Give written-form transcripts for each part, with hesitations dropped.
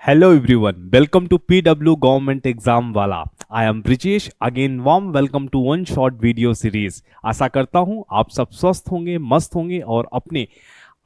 Hello everyone, welcome to PW Government Exam वाला। I am Brijesh, again warm welcome to one short video series। आशा करता हूँ आप सब स्वस्थ होंगे, मस्त होंगे और अपने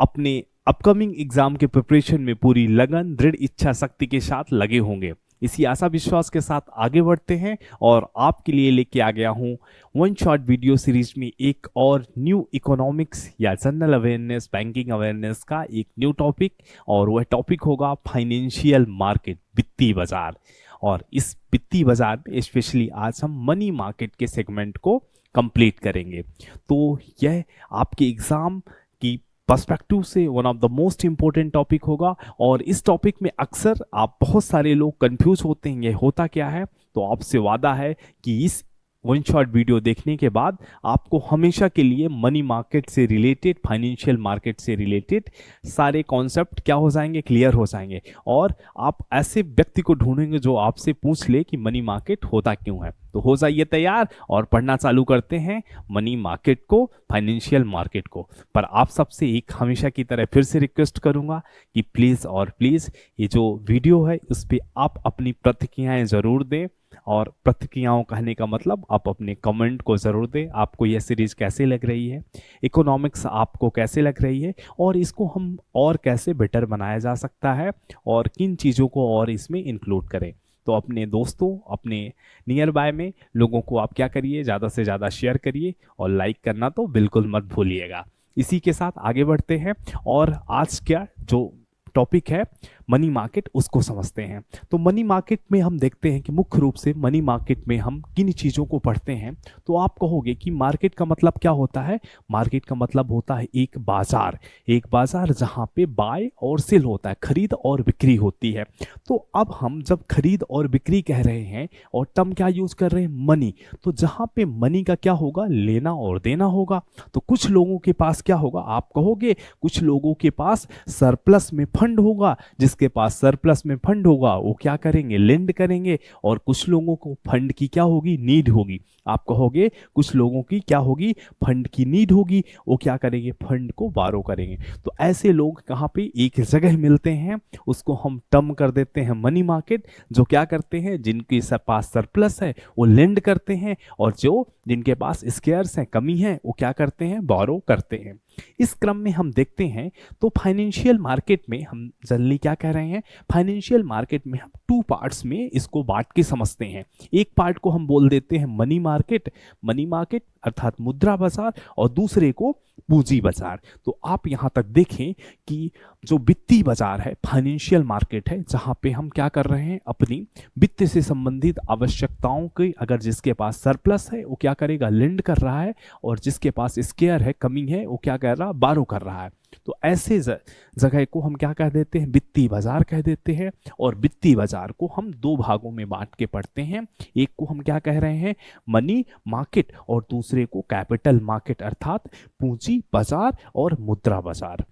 अपने अपकमिंग एग्जाम के प्रिपरेशन में पूरी लगन, दृढ़ इच्छा शक्ति के साथ लगे होंगे। इसी आशा विश्वास के साथ आगे बढ़ते हैं और आपके लिए लेके आ गया हूँ वन शॉट वीडियो सीरीज में एक और न्यू इकोनॉमिक्स या जनरल अवेयरनेस, बैंकिंग अवेयरनेस का एक न्यू टॉपिक। और वह टॉपिक होगा फाइनेंशियल मार्केट, वित्तीय बाजार। और इस वित्तीय बाजार में स्पेशली आज हम मनी मार्केट के सेगमेंट को कंप्लीट करेंगे। तो यह आपके एग्जाम की पर्सपेक्टिव से one of the most important topic होगा। और इस टॉपिक में अक्सर आप बहुत सारे लोग कंफ्यूज होते हैं, ये होता क्या है। तो आपसे वादा है कि इस वन शॉट वीडियो देखने के बाद आपको हमेशा के लिए मनी मार्केट से रिलेटेड, फाइनेंशियल मार्केट से रिलेटेड सारे कॉन्सेप्ट क्या हो जाएंगे, क्लियर हो जाएंगे। और आप ऐसे व्यक्ति को ढूंढेंगे जो आपसे पूछ ले कि मनी मार्केट होता क्यों है। तो हो जाइए तैयार और पढ़ना चालू करते हैं मनी मार्केट को, फाइनेंशियल मार्केट को। पर आप सबसे एक हमेशा की तरह फिर से रिक्वेस्ट करूंगा कि प्लीज़ और प्लीज़ ये जो वीडियो है उस पर आप अपनी प्रतिक्रियाएं ज़रूर दें। और प्रतिक्रियाओं कहने का मतलब आप अपने कमेंट को ज़रूर दें। आपको यह सीरीज़ कैसे लग रही है, इकोनॉमिक्स आपको कैसे लग रही है, और इसको हम और कैसे बेटर बनाया जा सकता है, और किन चीज़ों को और इसमें इंक्लूड करें। तो अपने दोस्तों, अपने नियर बाय में लोगों को आप क्या करिए, ज़्यादा से ज़्यादा शेयर करिए और लाइक करना तो बिल्कुल मत भूलिएगा। इसी के साथ आगे बढ़ते हैं और आज क्या जो टॉपिक है मनी मार्केट, उसको समझते हैं। तो मनी मार्केट में हम देखते हैं कि मुख्य रूप से मनी मार्केट में हम किन चीज़ों को पढ़ते हैं। तो आप कहोगे कि मार्केट का मतलब क्या होता है। मार्केट का मतलब होता है एक बाजार, एक बाजार जहाँ पे बाय और सेल होता है, खरीद और बिक्री होती है। तो अब हम जब खरीद और बिक्री कह रहे हैं और टर्म क्या यूज कर रहे हैं, मनी, तो जहाँ पे मनी का क्या होगा, लेना और देना होगा। तो कुछ लोगों के पास क्या होगा, आप कहोगे कुछ लोगों के पास सरप्लस में फंड होगा। जिसके पास सरप्लस में फंड होगा वो क्या करेंगे, लेंड करेंगे। और कुछ लोगों को फंड की क्या होगी, नीड होगी। आप कहोगे कुछ लोगों की क्या होगी, फंड की नीड होगी, वो क्या करेंगे, फंड को बारो करेंगे। तो ऐसे लोग कहाँ पे एक जगह मिलते हैं, उसको हम टर्म कर देते हैं मनी मार्केट। जो क्या करते हैं, जिनके पास सरप्लस है वो लेंड करते हैं, और जो जिनके पास स्केयर्स है, कमी है, वो क्या करते हैं, बारो करते हैं। इस क्रम में हम देखते हैं तो फाइनेंशियल मार्केट में हम जनरली क्या कह रहे हैं, फाइनेंशियल मार्केट में हम टू पार्ट्स में इसको बांट के समझते हैं। एक पार्ट को हम बोल देते हैं मनी मार्केट, मनी मार्केट अर्थात मुद्रा बाजार, और दूसरे को पूंजी बाजार। तो आप यहां तक देखें कि जो वित्तीय बाजार है, फाइनेंशियल मार्केट है, जहां पे हम क्या कर रहे हैं, अपनी वित्त से संबंधित आवश्यकताओं के, अगर जिसके पास सरप्लस है वो क्या करेगा, लेंड कर रहा है, और जिसके पास स्केयर है, कमी है, वो क्या कर रहा, बारो कर रहा है। तो ऐसे जगह को हम क्या कह देते हैं, वित्तीय बाजार कह देते हैं। और वित्तीय बाजार को हम दो भागों में बांट के पढ़ते हैं। एक को हम क्या कह रहे हैं, मनी मार्केट, और दूसरे को कैपिटल मार्केट अर्थात पूंजी बाजार और मुद्रा बाजार।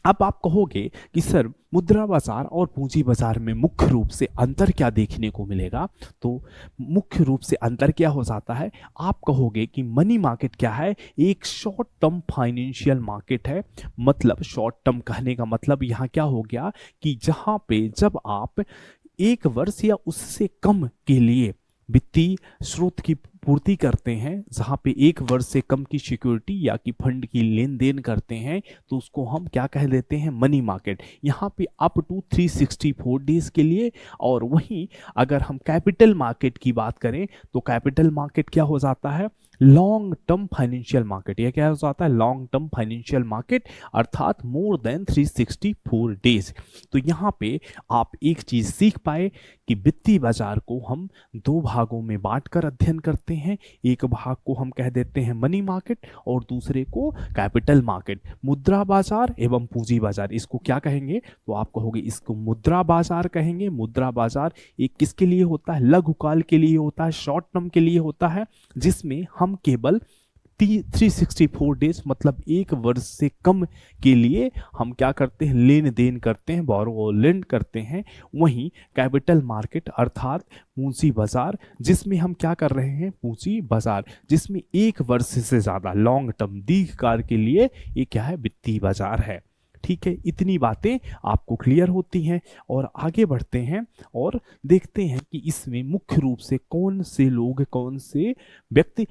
अब आप कहोगे कि सर मुद्रा बाजार और पूंजी बाजार में मुख्य रूप से अंतर क्या देखने को मिलेगा। तो मुख्य रूप से अंतर क्या हो जाता है, आप कहोगे कि मनी मार्केट क्या है, एक शॉर्ट टर्म फाइनेंशियल मार्केट है। मतलब शॉर्ट टर्म कहने का मतलब यहाँ क्या हो गया कि जहाँ पे जब आप एक वर्ष या उससे कम के लिए वित्तीय स्रोत की पूर्ति करते हैं, जहां पे एक वर्ष से कम की सिक्योरिटी या कि फंड की लेन देन करते हैं, तो उसको हम क्या कह देते हैं, मनी मार्केट। यहाँ पे अप टू 364 डेज के लिए। और वहीं अगर हम कैपिटल मार्केट की बात करें तो कैपिटल मार्केट क्या हो जाता है, लॉन्ग टर्म फाइनेंशियल मार्केट। यह क्या हो जाता है, लॉन्ग टर्म फाइनेंशियल मार्केट अर्थात मोर देन 364 डेज। तो यहाँ पे आप एक चीज सीख पाए कि वित्तीय बाजार को हम दो भागों में बांटकर अध्ययन करते हैं। एक भाग को हम कह देते हैं मनी मार्केट और दूसरे को कैपिटल मार्केट। मुद्रा बाजार एवं पूंजी बाजार, इसको क्या कहेंगे, तो आप कहोगे इसको मुद्रा बाजार कहेंगे। मुद्रा बाजार एक किसके लिए होता है, लघुकाल के लिए होता है, शॉर्ट टर्म के लिए होता है, जिसमें हम केवल 364 डेज मतलब एक वर्ष से कम के लिए हम क्या करते हैं, लेन देन करते हैं, बोरो और लेंड करते हैं। वहीं कैपिटल मार्केट अर्थात पूंजी बाजार, जिसमें हम क्या कर रहे हैं, पूंजी बाजार जिसमें एक वर्ष से ज्यादा लॉन्ग टर्म दीर्घकाल के लिए ये क्या है, वित्तीय बाजार है। ठीक है, इतनी बातें आपको क्लियर होती हैं और आगे बढ़ते हैं और देखते हैं कि इसमें मुख्य रूप से कौन से लोग, कौन से व्यक्ति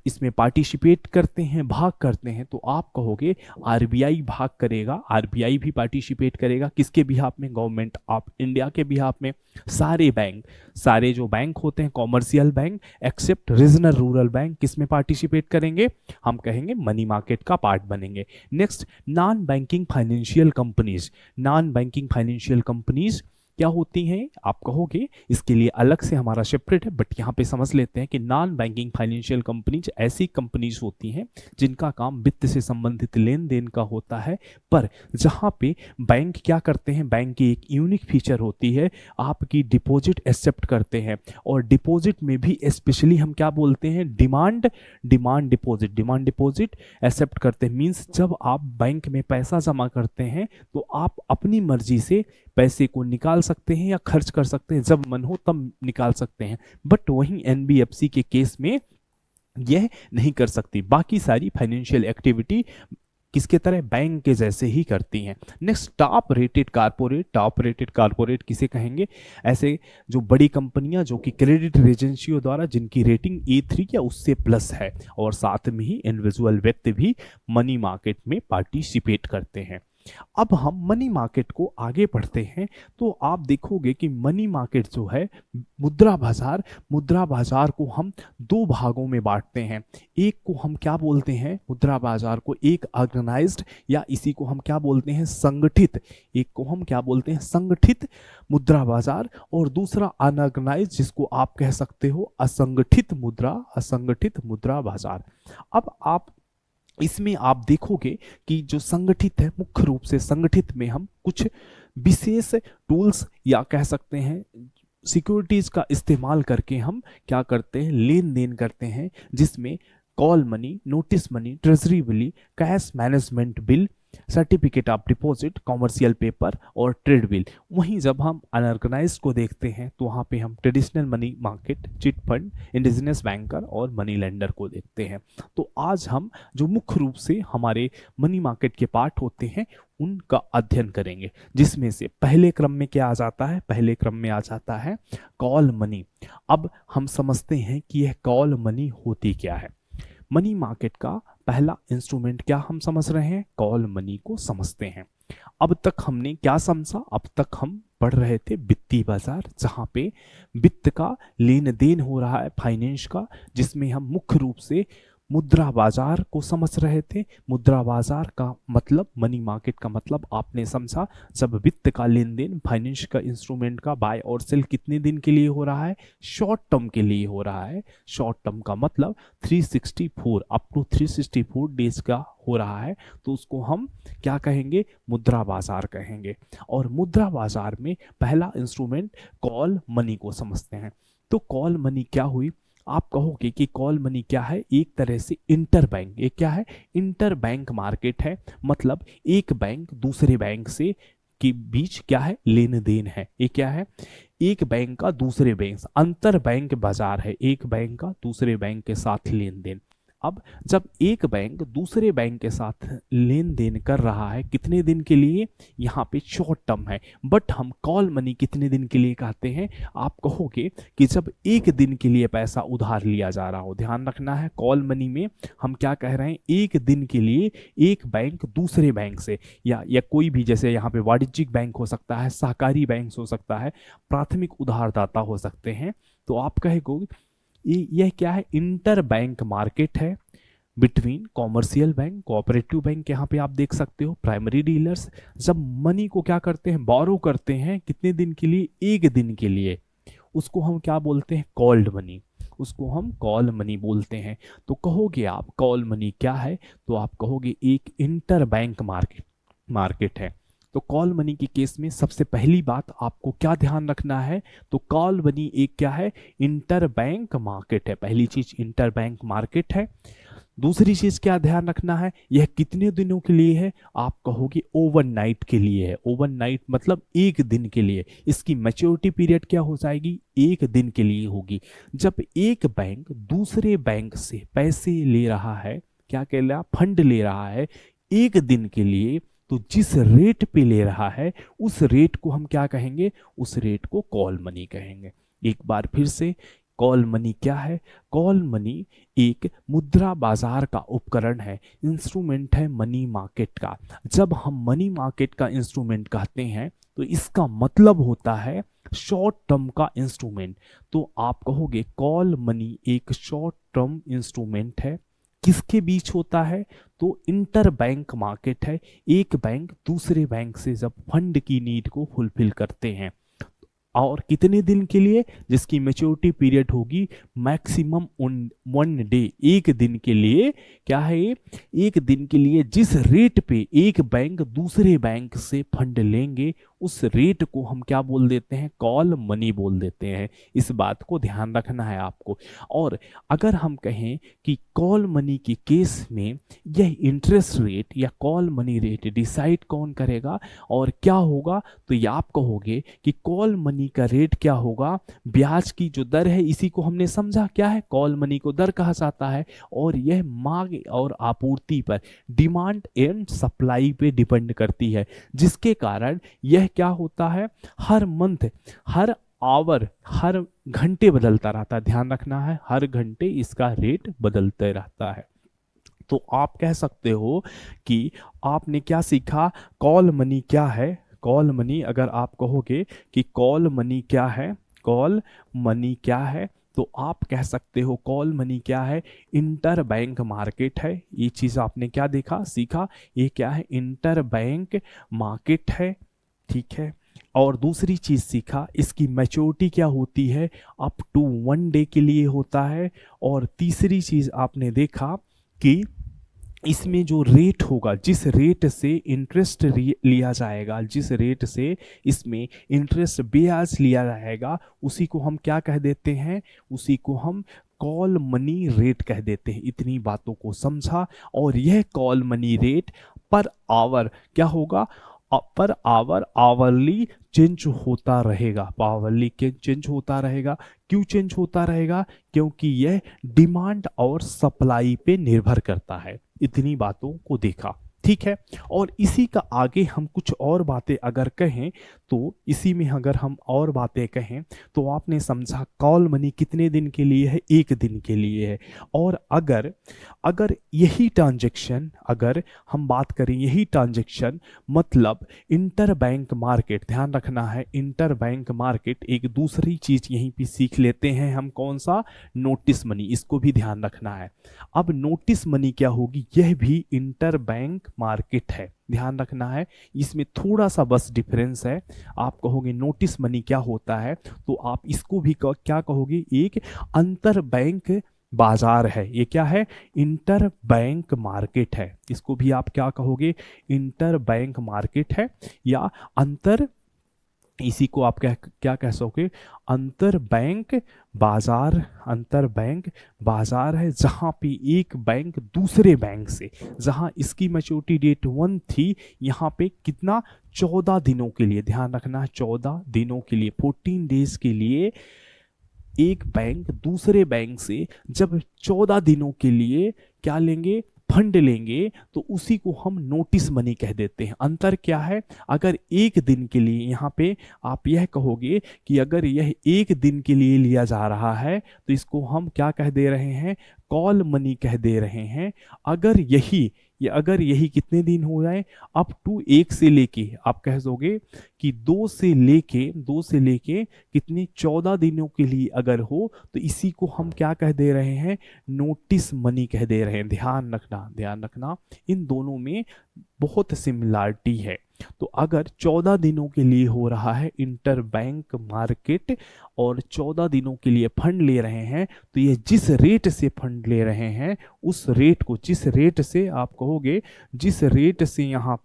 इसमें पार्टिसिपेट करते हैं, भाग करते हैं। तो आप कहोगे आरबीआई भाग करेगा, आरबीआई भी पार्टिसिपेट करेगा। किसके बिहाफ में? गवर्नमेंट ऑफ इंडिया के बिहाफ में। सारे बैंक, सारे जो बैंक होते हैं commercial bank except regional rural bank, किस में पार्टिसिपेट करेंगे? हम कहेंगे मनी मार्केट का पार्ट बनेंगे। Next, non banking financial companies. Non banking financial companies क्या होती हैं? आप कहोगे इसके लिए अलग से हमारा सेपरेट है, बट यहाँ पे समझ लेते हैं कि नॉन बैंकिंग फाइनेंशियल कंपनीज ऐसी कंपनीज होती हैं जिनका काम वित्त से संबंधित लेन देन का होता है, पर जहाँ पे बैंक क्या करते हैं, बैंक की एक यूनिक फीचर होती है, आपकी डिपॉजिट एक्सेप्ट करते हैं। और डिपॉजिट में भी स्पेशली हम क्या बोलते हैं? डिमांड डिपॉजिट एक्सेप्ट करते हैं। मीन्स जब आप बैंक में पैसा जमा करते हैं तो आप अपनी मर्जी से पैसे को निकाल सकते हैं या खर्च कर सकते हैं, जब मन हो तब निकाल सकते हैं। बट वहीं एनबीएफसी के केस में यह नहीं कर सकती। बाकी सारी फाइनेंशियल एक्टिविटी किसके तरह? बैंक के जैसे ही करती हैं। Next, top rated corporate. Top rated corporate किसे कहेंगे? ऐसे जो बड़ी कंपनियां जो कि क्रेडिट एजेंसियों द्वारा जिनकी रेटिंग A3 या उससे प्लस है, और साथ में ही इंडिविजुअल व्यक्ति भी मनी मार्केट में पार्टिसिपेट करते हैं। अब हम मनी मार्केट को आगे बढ़ते हैं तो आप देखोगे कि मनी मार्केट जो है, मुद्रा बाजार को हम दो भागों में बांटते हैं। एक को हम क्या बोलते हैं? मुद्रा बाजार को एक ऑर्गेनाइज्ड, या इसी को हम क्या बोलते हैं? संगठित। एक को हम क्या बोलते हैं? संगठित मुद्रा बाजार, और दूसरा अनऑर्गेनाइज्ड, जिसको आप कह सकते हो असंगठित मुद्रा बाजार। अब आप इसमें आप देखोगे कि जो संगठित है, मुख्य रूप से संगठित में हम कुछ विशेष टूल्स या कह सकते हैं सिक्योरिटीज का इस्तेमाल करके हम क्या करते हैं? लेन देन करते हैं, जिसमें call money, notice money, treasury bill, cash management bill, certificate of deposit, commercial paper और ट्रेड बिल। वहीं जब हम अनऑर्गेनाइज्ड को देखते हैं तो वहाँ पे हम traditional money market, chit fund, indigenous banker और मनी लेंडर को देखते हैं। तो आज हम जो मुख्य रूप से हमारे मनी मार्केट के पार्ट होते हैं उनका अध्ययन करेंगे, जिसमें से पहले क्रम में क्या आ जाता है? पहले क्रम में आ जाता है कॉल मनी। अब हम समझते हैं कि यह कॉल मनी होती क्या है। मनी मार्केट का पहला इंस्ट्रूमेंट क्या हम समझ रहे हैं? कॉल मनी को समझते हैं। अब तक हमने क्या समझा? अब तक हम पढ़ रहे थे वित्तीय बाजार, जहां पे वित्त का लेन देन हो रहा है, फाइनेंस का, जिसमें हम मुख्य रूप से मुद्रा बाजार को समझ रहे थे। मुद्रा बाजार का मतलब, मनी मार्केट का मतलब आपने समझा, जब वित्त का लेन देन फाइनेंस का इंस्ट्रूमेंट का बाय और सेल कितने दिन के लिए हो रहा है? शॉर्ट टर्म के लिए हो रहा है। शॉर्ट टर्म का मतलब 364 अप टू 364 डेज का हो रहा है, तो उसको हम क्या कहेंगे? मुद्रा बाजार कहेंगे। और मुद्रा बाजार में पहला इंस्ट्रूमेंट कॉल मनी को समझते हैं। तो कॉल मनी क्या हुई? आप कहोगे कि कॉल मनी क्या है? एक तरह से इंटर बैंक, ये क्या है? इंटर बैंक मार्केट है। मतलब एक बैंक दूसरे बैंक से के बीच क्या है? लेन देन है। ये क्या है? एक बैंक का दूसरे बैंक, अंतर बैंक बाजार है। एक बैंक का दूसरे बैंक के साथ लेन देन। अब जब एक बैंक दूसरे बैंक के साथ लेन देन कर रहा है, कितने दिन के लिए? यहाँ पे शॉर्ट टर्म है। बट हम कॉल मनी कितने दिन के लिए कहते हैं? आप कहोगे कि जब एक दिन के लिए पैसा उधार लिया जा रहा हो। ध्यान रखना है, कॉल मनी में हम क्या कह रहे हैं? एक दिन के लिए एक बैंक दूसरे बैंक से, या कोई भी, जैसे यहाँ पे वाणिज्यिक बैंक हो सकता है, सहकारी बैंक हो सकता है, प्राथमिक उधारदाता हो सकते हैं। तो आप कहेंगे यह क्या है? इंटर बैंक मार्केट है between commercial bank, cooperative bank, यहाँ पे आप देख सकते हो, प्राइमरी डीलर्स। जब मनी को क्या करते हैं? बोरो करते हैं। कितने दिन के लिए? एक दिन के लिए। उसको हम क्या बोलते हैं? Called money. उसको हम कॉल मनी बोलते हैं। तो कहोगे आप कॉल मनी क्या है? तो आप कहोगे एक इंटर बैंक मार्केट है। तो कॉल मनी के केस में सबसे पहली बात आपको क्या ध्यान रखना है? तो कॉल मनी एक क्या है? इंटर बैंक मार्केट है। पहली चीज इंटर बैंक मार्केट है। दूसरी चीज क्या ध्यान रखना है? यह कितने दिनों के लिए है? आप कहोगे ओवरनाइट के लिए है। ओवरनाइट मतलब एक दिन के लिए। इसकी मैच्योरिटी पीरियड क्या हो जाएगी? एक दिन के लिए होगी। जब एक बैंक दूसरे बैंक से पैसे ले रहा है, क्या कह रहा? फंड ले रहा है एक दिन के लिए, तो जिस रेट पे ले रहा है उस रेट को हम क्या कहेंगे, उस रेट को कॉल मनी कहेंगे। एक बार फिर से, कॉल मनी क्या है? कॉल मनी एक मुद्रा बाजार का उपकरण है, इंस्ट्रूमेंट है मनी मार्केट का। जब हम मनी मार्केट का इंस्ट्रूमेंट कहते हैं तो इसका मतलब होता है शॉर्ट टर्म का इंस्ट्रूमेंट। तो आप कहोगे कॉल मनी एक शॉर्ट टर्म इंस्ट्रूमेंट है। किसके बीच होता है? तो इंटर बैंक मार्केट है। एक बैंक दूसरे बैंक से जब फंड की नीड को फुलफिल करते हैं, और कितने दिन के लिए? जिसकी मैच्योरिटी पीरियड होगी मैक्सिमम 1 डे, एक दिन के लिए। क्या है ये? एक दिन के लिए जिस रेट पे एक बैंक दूसरे बैंक से फंड लेंगे उस रेट को हम क्या बोल देते हैं? कॉल मनी बोल देते हैं। इस बात को ध्यान रखना है आपको। और अगर हम कहें कि कॉल मनी के केस में यह इंटरेस्ट रेट या कॉल मनी रेट डिसाइड कौन करेगा और क्या होगा, तो ये आप कहोगे कि कॉल मनी का रेट क्या होगा? ब्याज की जो दर है, इसी को हमने समझा क्या है, कॉल मनी को दर कहा जाता है। और यह मांग और आपूर्ति पर, डिमांड एंड सप्लाई पे डिपेंड करती है, जिसके कारण यह क्या होता है, हर मंथ, हर आवर, हर घंटे बदलता रहता है। ध्यान रखना है, हर घंटे इसका रेट बदलते रहता है। तो आप कह सकते हो कि आपने क्या सीखा, कॉल मनी क्या है। कॉल मनी, अगर आप कहोगे कि कॉल मनी क्या है, कॉल मनी क्या है, तो आप कह सकते हो कॉल मनी क्या है? इंटर बैंक मार्केट है। ये चीज आपने क्या देखा, सीखा, ये क्या है? इंटर बैंक मार्केट है। ठीक है। और दूसरी चीज सीखा, इसकी मैच्योरिटी क्या होती है? अप टू 1 डे के लिए होता है। और तीसरी चीज आपने देखा कि इसमें जो रेट होगा, जिस रेट से इंटरेस्ट लिया जाएगा, जिस रेट से इसमें इंटरेस्ट ब्याज लिया जाएगा, उसी को हम क्या कह देते हैं? उसी को हम कॉल मनी रेट कह देते हैं। इतनी बातों को समझा। और यह call money rate per hour क्या होगा? पर आवर, आवरली चेंज होता रहेगा। पावरली चेंज होता रहेगा। क्यों चेंज होता रहेगा? क्योंकि यह डिमांड और सप्लाई पे निर्भर करता है। इतनी बातों को देखा। ठीक है। और इसी का आगे हम कुछ और बातें अगर कहें, तो इसी में अगर हम और बातें कहें, तो आपने समझा कॉल मनी कितने दिन के लिए है? एक दिन के लिए है। और अगर अगर यही ट्रांजैक्शन, अगर हम बात करें यही ट्रांजैक्शन, मतलब इंटर बैंक मार्केट, ध्यान रखना है, इंटर बैंक मार्केट, एक दूसरी चीज यहीं पे सीख लेते हैं हम, कौन सा? Notice money. इसको भी ध्यान रखना है। अब नोटिस मनी क्या होगी? यह भी इंटर बैंक मार्केट है। ध्यान रखना है, इसमें थोड़ा सा बस डिफरेंस है। आप कहोगे नोटिस मनी क्या होता है, तो आप इसको भी क्या कहोगे? एक अंतर बैंक बाजार है। ये क्या है? इंटर बैंक मार्केट है। इसको भी आप क्या कहोगे? इंटर बैंक मार्केट है या अंतर, इसी को आप क्या कह सकोगे? अंतर बैंक बाजार। अंतर बैंक बाजार है, जहां पे एक बैंक दूसरे बैंक से, जहां इसकी मैच्योरिटी डेट 1 थी, यहाँ पे कितना? 14 दिनों के लिए। ध्यान रखना, 14 दिनों के लिए, 14 डेज के लिए एक बैंक दूसरे बैंक से जब 14 दिनों के लिए क्या लेंगे? फंड लेंगे, तो उसी को हम नोटिस मनी कह देते हैं। अंतर क्या है? अगर एक दिन के लिए, यहाँ पे आप यह कहोगे कि अगर यह एक दिन के लिए लिया जा रहा है, तो इसको हम क्या कह दे रहे हैं? कॉल मनी कह दे रहे हैं। अगर यही कितने दिन हो जाए? अप टू, एक से लेके, आप कह दोगे कि 2 से लेके कितने? 14 दिनों के लिए अगर हो, तो इसी को हम क्या कह दे रहे हैं? नोटिस मनी कह दे रहे हैं। ध्यान रखना, इन दोनों में बहुत सिमिलरिटी है। तो अगर 14 दिनों के लिए हो रहा है इंटर बैंक मार्केट और 14 दिनों के लिए फंड ले रहे हैं, तो ये जिस रेट से फंड ले रहे हैं, उस रेट को, जिस रेट से आप कहोगे, जिस रेट से यहाँ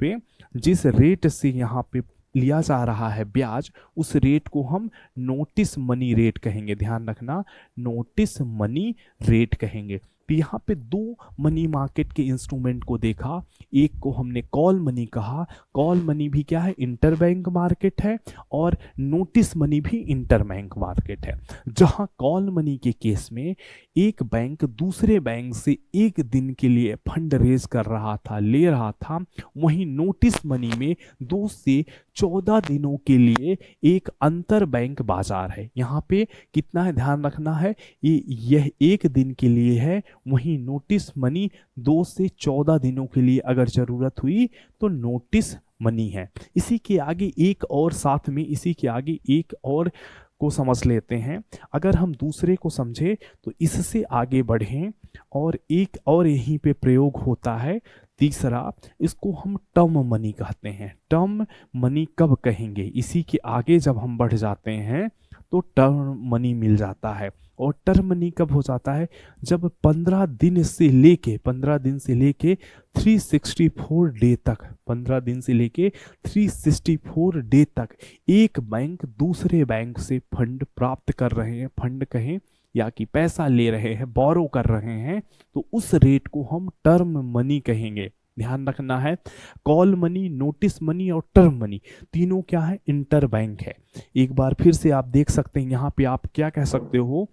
पे लिया जा रहा है ब्याज, उस रेट को हम नोटिस मनी रेट कहेंगे। ध्यान रखना, नोटिस मनी रेट कहेंगे। तो यहाँ पे दो मनी मार्केट के इंस्ट्रूमेंट को देखा, एक को हमने कॉल मनी कहा। कॉल मनी भी क्या है, इंटरबैंक मार्केट है, और नोटिस मनी भी इंटरबैंक मार्केट है। जहां कॉल मनी के केस में एक बैंक दूसरे बैंक से एक दिन के लिए फंड रेज कर रहा था, ले रहा था, वहीं नोटिस मनी में 2 से 14 दिनों के लिए एक अंतर बैंक बाजार है। यहाँ पे कितना है ध्यान रखना है, यह एक दिन के लिए है, वहीं नोटिस मनी 2 से 14 दिनों के लिए अगर जरूरत हुई तो नोटिस मनी है। इसी के आगे एक और साथ में इसी के आगे एक और को समझ लेते हैं। अगर हम दूसरे को समझे तो इससे आगे बढ़ें, और एक और यहीं पे प्रयोग होता है तीसरा, इसको हम टर्म मनी कहते हैं। टर्म मनी कब कहेंगे, इसी के आगे जब हम बढ़ जाते हैं तो टर्म मनी मिल जाता है। और टर्म मनी कब हो जाता है, जब 15 दिन से लेके 364 डे तक 15 दिन से लेके 364 डे तक एक बैंक दूसरे बैंक से फंड प्राप्त कर रहे हैं, फंड कहें या कि पैसा ले रहे हैं, बोरो कर रहे हैं, तो उस रेट को हम टर्म मनी कहेंगे। ध्यान रखना है, कॉल मनी, नोटिस मनी और टर्म मनी तीनों क्या है, इंटर बैंक है। एक बार फिर से आप देख सकते हैं, यहाँ पे आप क्या कह सकते हो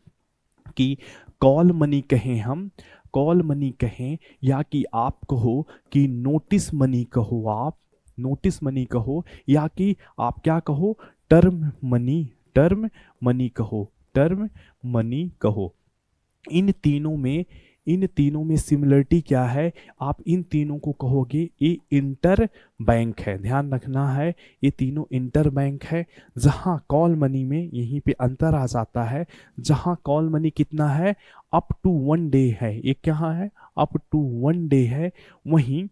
कि कॉल मनी कहें हम, कॉल मनी कहें, या कि आप कहो कि नोटिस मनी कहो, आप नोटिस मनी कहो, या कि आप क्या कहो, टर्म मनी कहो, टर्म मनी कहो। इन तीनों में सिमिलरिटी क्या है, आप इन तीनों को कहोगे ये इंटर बैंक है। ध्यान रखना है, ये तीनों इंटर बैंक है। जहां कॉल मनी में यहीं पे अंतर आ जाता है, जहां कॉल मनी कितना है, अप टू 1 डे है, ये क्या है, अप टू 1 डे है। वहीं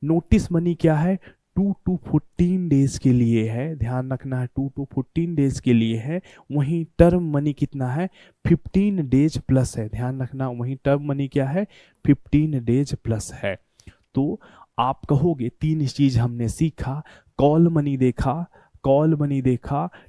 नोटिस मनी क्या है, 2 to 14 डेज के लिए है। ध्यान रखना है, 2 to 14 डेज के लिए है। वहीं टर्म मनी कितना है, 15 डेज प्लस है। ध्यान रखना, वहीं टर्म मनी क्या है, 15 डेज प्लस है। तो आप कहोगे तीन चीज हमने सीखा, कॉल मनी देखा,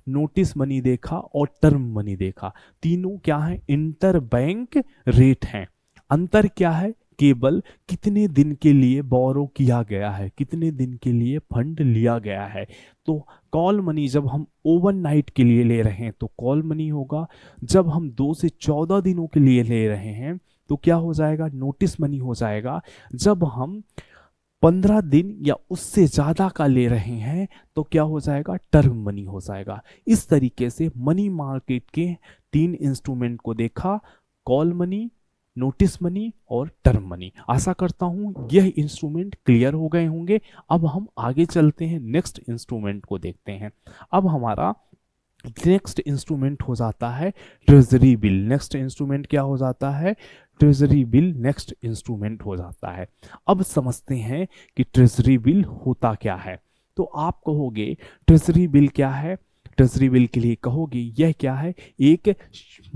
नोटिस मनी देखा और टर्म मनी देखा। तीनों क्या है, इंटर बैंक रेट हैं। अंतर क्या है, केवल कितने दिन के लिए बोरो किया गया है, कितने दिन के लिए फंड लिया गया है। तो कॉल मनी जब हम ओवरनाइट के लिए ले रहे हैं तो कॉल मनी होगा, जब हम 2 से 14 दिनों के लिए ले रहे हैं तो क्या हो जाएगा, नोटिस मनी हो जाएगा। जब हम 15 दिन या उससे ज़्यादा का ले रहे हैं तो क्या हो जाएगा, टर्म मनी हो जाएगा। इस तरीके से मनी मार्केट के 3 इंस्ट्रूमेंट को देखा, कॉल मनी, नोटिस मनी और टर्म मनी। आशा करता हूं यह इंस्ट्रूमेंट क्लियर हो गए होंगे। अब हम आगे चलते हैं, नेक्स्ट इंस्ट्रूमेंट को देखते हैं। अब हमारा नेक्स्ट इंस्ट्रूमेंट हो जाता है ट्रेजरी बिल। नेक्स्ट इंस्ट्रूमेंट क्या हो जाता है, ट्रेजरी बिल नेक्स्ट इंस्ट्रूमेंट हो जाता है। अब समझते हैं कि ट्रेजरी बिल होता क्या है। तो आप कहोगे ट्रेजरी बिल क्या है, ट्रेजरी बिल के लिए कहोगे यह क्या है, एक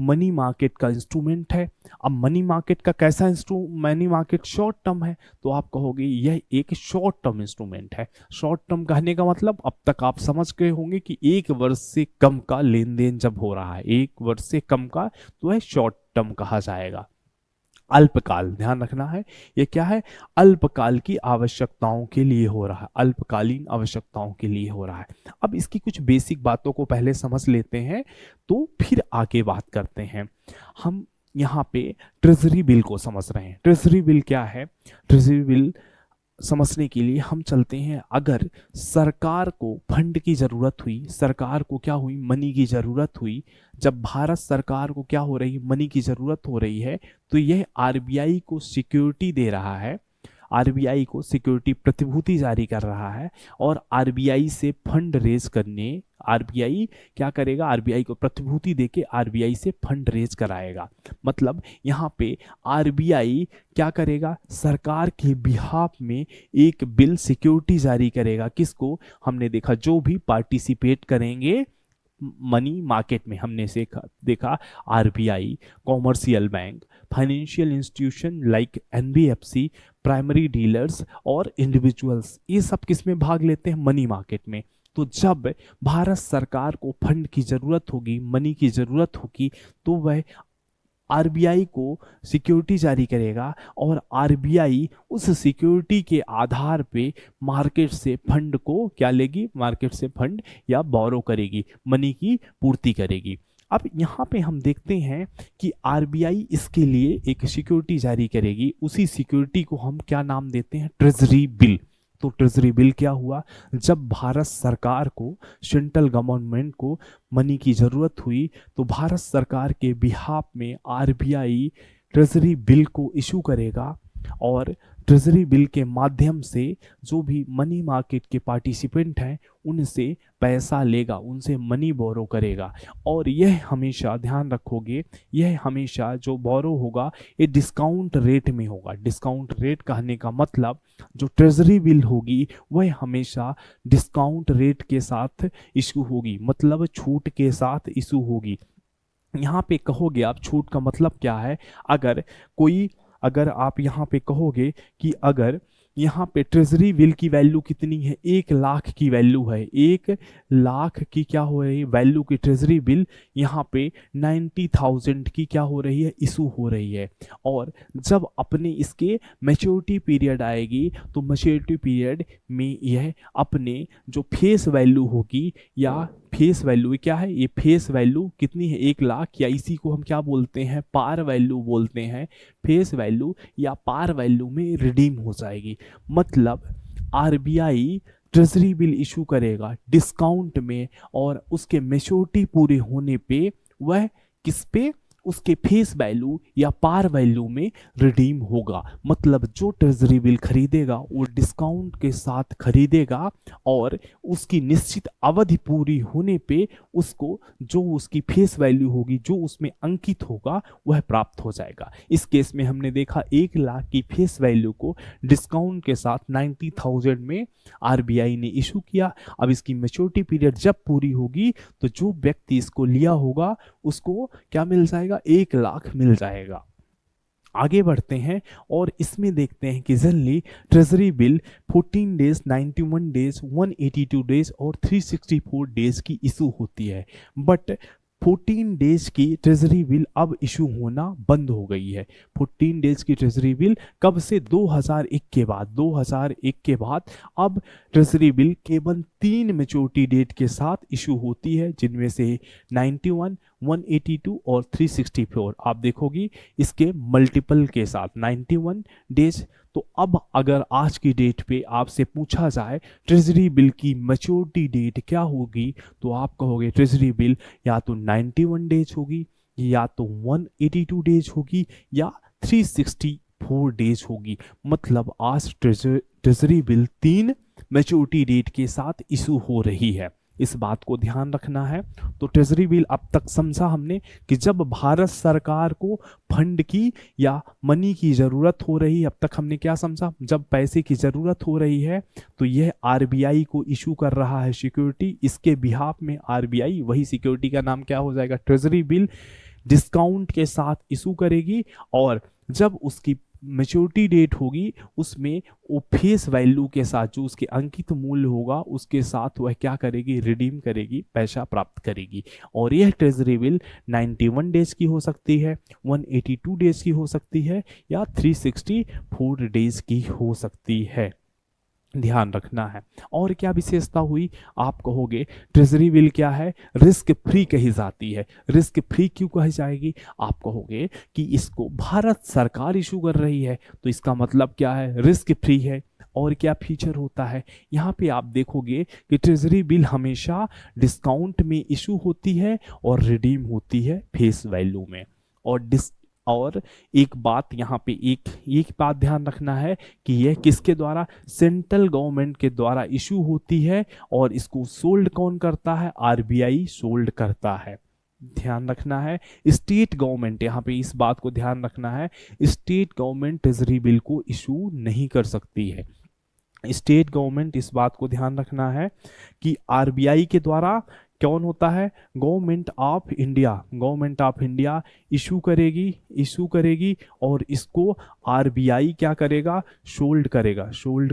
मनी मार्केट का इंस्ट्रूमेंट है। अब मनी मार्केट का कैसा मनी मार्केट शॉर्ट टर्म है, तो आप कहोगे यह एक शॉर्ट टर्म इंस्ट्रूमेंट है। शॉर्ट टर्म कहने का मतलब अब तक आप समझ गए होंगे कि 1 वर्ष से कम का लेन देन जब हो रहा है, 1 वर्ष से कम का, तो वह शॉर्ट टर्म कहा जाएगा। अल्पकाल, ध्यान रखना है, ये क्या है, अल्पकाल की आवश्यकताओं के लिए हो रहा है, अल्पकालीन आवश्यकताओं के लिए हो रहा है। अब इसकी कुछ बेसिक बातों को पहले समझ लेते हैं तो फिर आगे बात करते हैं। हम यहाँ पे ट्रेजरी बिल को समझ रहे हैं। ट्रेजरी बिल क्या है, ट्रेजरी बिल समझने के लिए हम चलते हैं। अगर सरकार को फंड की जरूरत हुई, सरकार को क्या हुई, मनी की जरूरत हुई, जब भारत सरकार को क्या हो रही है, मनी की जरूरत हो रही है, तो यह आरबीआई को सिक्योरिटी दे रहा है, आरबीआई को सिक्योरिटी प्रतिभूति जारी कर रहा है, और आरबीआई से फंड रेज करने, आरबीआई क्या करेगा, आरबीआई को प्रतिभूति देके आरबीआई से फंड रेज कराएगा। मतलब यहाँ पे आरबीआई क्या करेगा, सरकार के बिहाफ में एक बिल सिक्योरिटी जारी करेगा। किसको, हमने देखा जो भी पार्टिसिपेट करेंगे मनी मार्केट में, हमने देखा RBI, commercial bank, financial institution like NBFC, primary dealers और इंडिविजुअल्स, ये सब किस में भाग लेते हैं, मनी मार्केट में। तो जब भारत सरकार को फंड की जरूरत होगी, मनी की जरूरत होगी, तो वह आरबीआई को सिक्योरिटी जारी करेगा और आरबीआई उस सिक्योरिटी के आधार पे मार्केट से फंड को क्या लेगी, मार्केट से फंड या बोरो करेगी, मनी की पूर्ति करेगी। अब यहाँ पे हम देखते हैं कि आरबीआई इसके लिए एक सिक्योरिटी जारी करेगी, उसी सिक्योरिटी को हम क्या नाम देते हैं, ट्रेजरी बिल। तो ट्रेजरी बिल क्या हुआ, जब भारत सरकार को, सेंट्रल गवर्नमेंट को मनी की ज़रूरत हुई तो भारत सरकार के बिहाफ में आरबीआई ट्रेजरी बिल को इशू करेगा और ट्रेजरी बिल के माध्यम से जो भी मनी मार्केट के पार्टिसिपेंट हैं उनसे पैसा लेगा, उनसे मनी बोरो करेगा। और यह हमेशा ध्यान रखोगे, यह हमेशा जो बोरो होगा ये डिस्काउंट रेट में होगा। डिस्काउंट रेट कहने का मतलब जो ट्रेजरी बिल होगी वह हमेशा डिस्काउंट रेट के साथ इशू होगी, मतलब छूट के साथ इशू होगी। यहाँ पे कहोगे आप छूट का मतलब क्या है, अगर आप यहाँ पे कहोगे कि अगर यहाँ पे ट्रेजरी बिल की वैल्यू कितनी है, 1 लाख की वैल्यू है, 1 लाख की क्या हो रही है वैल्यू की ट्रेजरी बिल, यहाँ पे 90,000 की क्या हो रही है, इशू हो रही है। और जब अपने इसके मैच्योरिटी पीरियड आएगी तो मैच्योरिटी पीरियड में यह अपने जो फेस वैल्यू होगी, या फेस वैल्यू क्या है, ये फेस वैल्यू कितनी है, 1 लाख, या इसी को हम क्या बोलते हैं, पार वैल्यू बोलते हैं। फेस वैल्यू या पार वैल्यू में रिडीम हो जाएगी। मतलब आरबीआई ट्रेजरी बिल इशू करेगा डिस्काउंट में और उसके मैच्योरिटी पूरे होने पे वह किस पे, उसके फेस वैल्यू या पार वैल्यू में रिडीम होगा। मतलब जो ट्रेजरी बिल खरीदेगा वो डिस्काउंट के साथ खरीदेगा और उसकी निश्चित अवधि पूरी होने पे उसको जो उसकी फेस वैल्यू होगी, जो उसमें अंकित होगा, वह प्राप्त हो जाएगा। इस केस में हमने देखा 1 लाख की फेस वैल्यू को डिस्काउंट के साथ 90,000 में आरबीआई ने इशू किया। अब इसकी मैच्योरिटी पीरियड जब पूरी होगी तो जो व्यक्ति इसको लिया होगा उसको क्या मिल जाएगा, 1 लाख मिल जाएगा। आगे बढ़ते हैं और इसमें देखते हैं कि generally treasury bill 14 days, 91 days, 182 days और 364 डेज की इशू होती है। बट 14 डेज की ट्रेजरी बिल अब इशू होना बंद हो गई है। 14 डेज की ट्रेजरी बिल कब से, 2001 के बाद। 2001 के बाद अब ट्रेजरी बिल केवल 3 मैच्योरिटी डेट के साथ इशू होती है, जिनमें से 91, 182 और 364। आप देखोगी इसके मल्टीपल के साथ 91 डेज। तो अब अगर आज की डेट पे आपसे पूछा जाए ट्रेजरी बिल की मैच्योरिटी डेट क्या होगी, तो आप कहोगे ट्रेजरी बिल या तो 91 डेज होगी, या तो 182 डेज होगी, या 364 डेज होगी। मतलब आज ट्रेजरी बिल 3 मैच्योरिटी डेट के साथ इशू हो रही है। इस बात को ध्यान रखना है। तो ट्रेजरी बिल अब तक समझा हमने कि जब भारत सरकार को फंड की या मनी की ज़रूरत हो रही है, अब तक हमने क्या समझा, जब पैसे की ज़रूरत हो रही है तो यह आरबीआई को इशू कर रहा है सिक्योरिटी। इसके बिहाफ में आरबीआई, वही सिक्योरिटी का नाम क्या हो जाएगा, ट्रेजरी बिल, डिस्काउंट के साथ इशू करेगी। और जब उसकी मैच्योरिटी डेट होगी उसमें वो फेस वैल्यू के साथ, जो उसके अंकित मूल्य होगा उसके साथ वह क्या करेगी, रिडीम करेगी, पैसा प्राप्त करेगी। और यह ट्रेजरी बिल 91 डेज की हो सकती है, 182 डेज की हो सकती है, या 364 डेज की हो सकती है। ध्यान रखना है। और क्या विशेषता हुई, आप कहोगे ट्रेजरी बिल क्या है, रिस्क फ्री कही जाती है। रिस्क फ्री क्यों कही जाएगी, आप कहोगे कि इसको भारत सरकार इशू कर रही है तो इसका मतलब क्या है, रिस्क फ्री है। और क्या फीचर होता है, यहाँ पे आप देखोगे कि ट्रेजरी बिल हमेशा डिस्काउंट में इशू होती है और रिडीम होती है फेस वैल्यू में। और एक बात यहाँ पे एक बात ध्यान रखना है कि यह किसके द्वारा, सेंट्रल गवर्नमेंट के द्वारा इशू होती है। और इसको सोल्ड कौन करता है, आरबीआई सोल्ड करता है। ध्यान रखना है, स्टेट गवर्नमेंट, यहाँ पे इस बात को ध्यान रखना है, स्टेट गवर्नमेंट ट्रेजरी बिल को इशू नहीं कर सकती है। स्टेट गवर्नमेंट, इस बात को ध्यान रखना है कि आरबीआई के द्वारा कौन होता है? Government of India. Government of India issue करेगी और इसको आरबीआई क्या करेगा? शोल्ड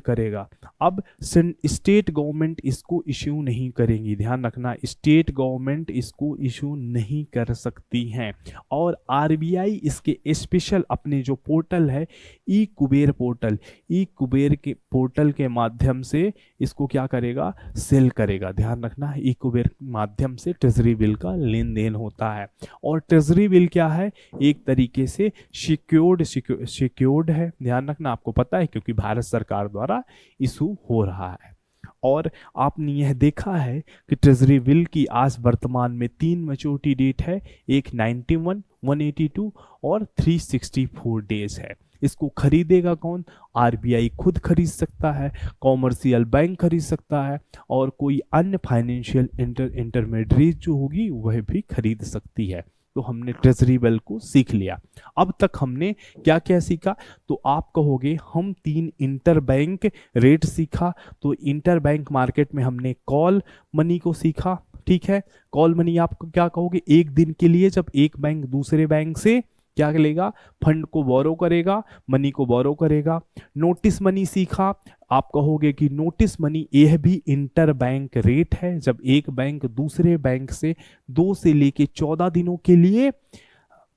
करेगा। अब स्टेट गवर्नमेंट इसको इशू नहीं करेंगी, ध्यान रखना, स्टेट गवर्नमेंट इसको इशू नहीं कर सकती हैं। और आरबीआई इसके स्पेशल अपने जो पोर्टल है ई कुबेर के पोर्टल के माध्यम से इसको क्या करेगा? सेल करेगा। ध्यान रखना, ई कुबेर माध्यम से ट्रेजरी बिल का लेन देन होता है। और ट्रेजरी बिल क्या है? एक तरीके से सिक्योर्ड है। ध्यान रखना, आपको पता है क्योंकि भारत सरकार द्वारा इशू हो रहा है। और आपने यह देखा है कि ट्रेजरी बिल की आज वर्तमान में 3 मैच्योरिटी डेट है, एक 91, 182 और 364 डेज है। इसको खरीदेगा कौन? आरबीआई खुद खरीद सकता है, कॉमर्शियल बैंक खरीद सकता है और कोई अन्य फाइनेंशियल इंटरमीडिएट जो होगी वह भी खरीद सकती है। तो हमने ट्रेजरी बिल को सीख लिया। अब तक हमने क्या क्या सीखा? तो आप कहोगे हम 3 इंटर बैंक रेट सीखा। तो इंटर बैंक मार्केट में हमने कॉल मनी को सीखा, ठीक है। कॉल मनी आप क्या कहोगे? एक दिन के लिए जब एक बैंक दूसरे बैंक से क्या लेगा? फंड को बोरो करेगा, मनी को बोरो करेगा। नोटिस मनी सीखा। आप कहोगे कि नोटिस मनी यह भी इंटर बैंक रेट है, जब एक बैंक दूसरे बैंक से 2 से लेके 14 दिनों के लिए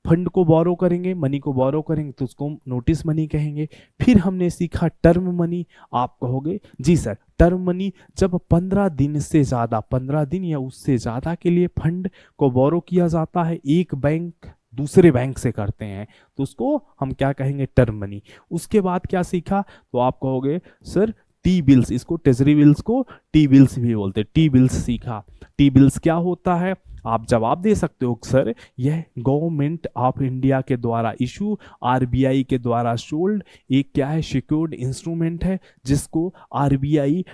फंड को बोरो करेंगे, मनी को बोरो करेंगे, तो उसको नोटिस मनी कहेंगे। फिर हमने सीखा टर्म मनी। आप कहोगे जी सर, टर्म मनी जब 15 दिन से ज़्यादा, 15 दिन या उससे ज़्यादा के लिए फंड को बोरो किया जाता है, एक बैंक दूसरे बैंक से करते हैं, तो उसको हम क्या कहेंगे? Term money. उसके बाद क्या सीखा? तो आप कहोगे सर टी बिल्स, इसको ट्रेजरी बिल्स को टी बिल्स भी बोलते हैं। टी बिल्स सीखा। टी बिल्स क्या होता है? आप जवाब दे सकते हो सर यह गवर्नमेंट ऑफ इंडिया के द्वारा इशू, आरबीआई के द्वारा सोल्ड एक क्या है? सिक्योर्ड इंस्ट्रूमेंट है जिसको आरबीआई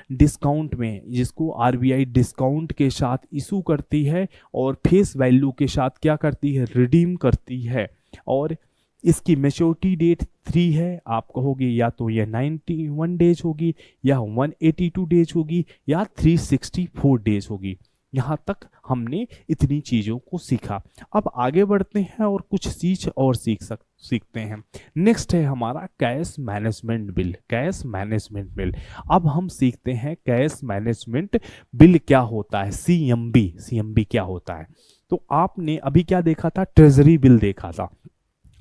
डिस्काउंट के साथ इशू करती है और फेस वैल्यू के साथ क्या करती है? रिडीम करती है। और इसकी मैच्योरिटी डेट 3 है। आप कहोगे या तो यह 91 डेज होगी या 182 डेज होगी या 364 डेज होगी। यहाँ तक हमने इतनी चीज़ों को सीखा। अब आगे बढ़ते हैं और कुछ चीज और सीखते हैं। नेक्स्ट है हमारा कैश मैनेजमेंट बिल। अब हम सीखते हैं कैश मैनेजमेंट बिल क्या होता है, सीएमबी क्या होता है। तो आपने अभी क्या देखा था? ट्रेजरी बिल देखा था।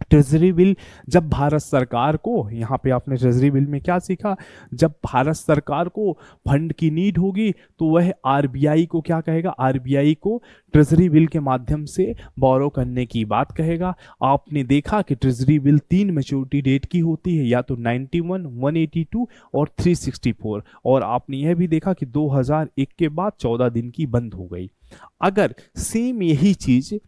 ट्रेजरी बिल जब भारत सरकार को, यहाँ पे आपने ट्रेजरी बिल में क्या सीखा? जब भारत सरकार को फंड की नीड होगी तो वह आरबीआई को क्या कहेगा? आरबीआई को ट्रेजरी बिल के माध्यम से बोरो करने की बात कहेगा। आपने देखा कि ट्रेजरी बिल 3 मैच्योरिटी डेट की होती है, या तो 91, 182 और 364। और आपने यह भी देखा कि 2001 के बाद 14 दिन की बंद हो गई। अगर सेम यही चीज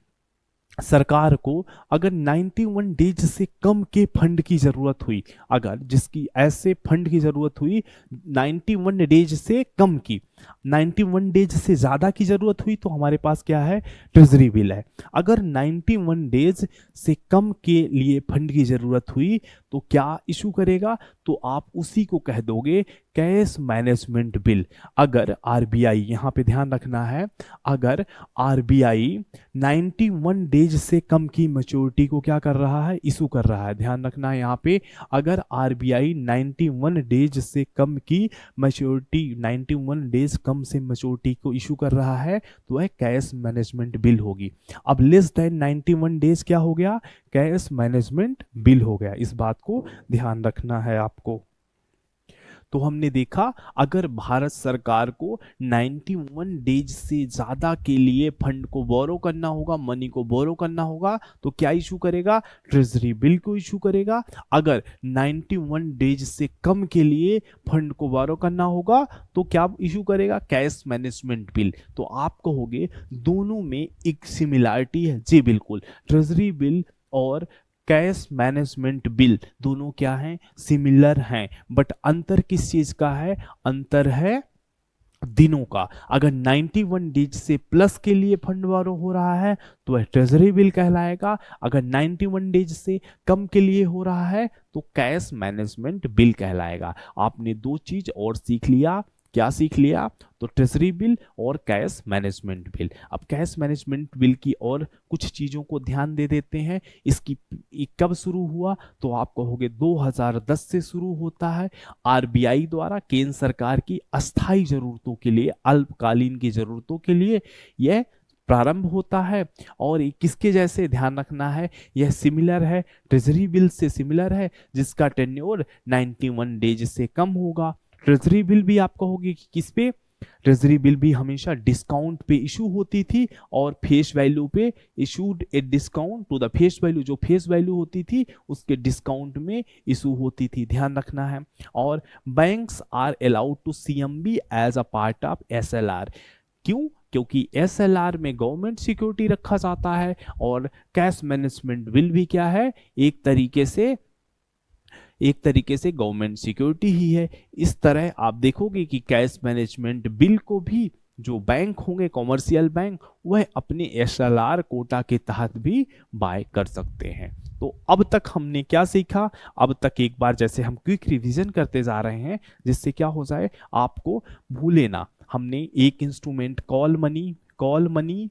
सरकार को अगर 91 डेज से कम के फंड की जरूरत हुई, अगर जिसकी ऐसे फंड की जरूरत हुई 91 डेज से कम की, 91 डेज से ज्यादा की जरूरत हुई, तो हमारे पास क्या है? ट्रेजरी बिल है। अगर 91 डेज से कम के लिए फंड की जरूरत हुई तो क्या इशू करेगा? तो आप उसी को कह दोगे कैश मैनेजमेंट बिल। अगर आरबीआई, यहां पे ध्यान रखना है, अगर आरबीआई 91 डेज से कम की मैच्योरिटी को क्या कर रहा है? इशू कर रहा है। ध्यान रखना है यहाँ पे, अगर आरबीआई 91 डेज से कम की मैच्योरिटी, 91 डेज कम से मैच्योरिटी को इशू कर रहा है तो वह कैश मैनेजमेंट बिल होगी। अब लेस देन 91 डेज क्या हो गया? कैश मैनेजमेंट बिल हो गया। इस बात को ध्यान रखना है आपको। तो हमने देखा अगर भारत सरकार को 91 डेज से ज़्यादा के लिए फंड को बोरो करना होगा, मनी को बोरो करना होगा, तो क्या इशू करेगा? ट्रेजरी बिल को इशू करेगा। अगर 91 डेज से कम के लिए फंड को बोरो करना होगा तो क्या इशू करेगा? Cash management bill. तो आप कहोगे दोनों में एक सिमिलरिटी है। जी बिल्कुल, ट्रेजरी बिल और कैश मैनेजमेंट बिल दोनों क्या हैं? सिमिलर हैं। बट अंतर किस चीज का है? अंतर है दिनों का। अगर 91 डेज से प्लस के लिए फंड बोरो हो रहा है तो वह ट्रेजरी बिल कहलाएगा। अगर 91 डेज से कम के लिए हो रहा है तो कैश मैनेजमेंट बिल कहलाएगा। आपने 2 चीज और सीख लिया, क्या सीख लिया? तो ट्रेजरी बिल और कैश मैनेजमेंट बिल। अब कैश मैनेजमेंट बिल की और कुछ चीज़ों को ध्यान दे देते हैं। इसकी कब शुरू हुआ? तो आप कहोगे 2010 से शुरू होता है। आरबीआई द्वारा केंद्र सरकार की अस्थायी जरूरतों के लिए, अल्पकालीन की जरूरतों के लिए यह प्रारंभ होता है। और ये किसके जैसे ध्यान रखना है, यह सिमिलर है, ट्रेजरी बिल से सिमिलर है, जिसका टेन्योर 91 डेज से कम होगा। ट्रेजरी बिल भी आप कहोगे कि किस पे? ट्रेजरी बिल भी हमेशा डिस्काउंट पे इशू होती थी और फेस वैल्यू पे issued a discount to the face value, जो फेस वैल्यू होती थी उसके डिस्काउंट में इशू होती थी, ध्यान रखना है। और banks are allowed to CMB as a part of SLR. क्यों? क्योंकि एसएलआर में गवर्नमेंट सिक्योरिटी रखा जाता है और कैश मैनेजमेंट बिल भी क्या है? एक तरीके से गवर्नमेंट सिक्योरिटी ही है। इस तरह आप देखोगे कि कैश मैनेजमेंट बिल को भी जो बैंक होंगे, कॉमर्शियल बैंक, वह अपने एसएलआर कोटा के तहत भी बाय कर सकते हैं। तो अब तक हमने क्या सीखा? अब तक एक बार जैसे हम क्विक रिवीजन करते जा रहे हैं, जिससे क्या हो जाए आपको भूले ना। हमने एक इंस्ट्रूमेंट कॉल मनी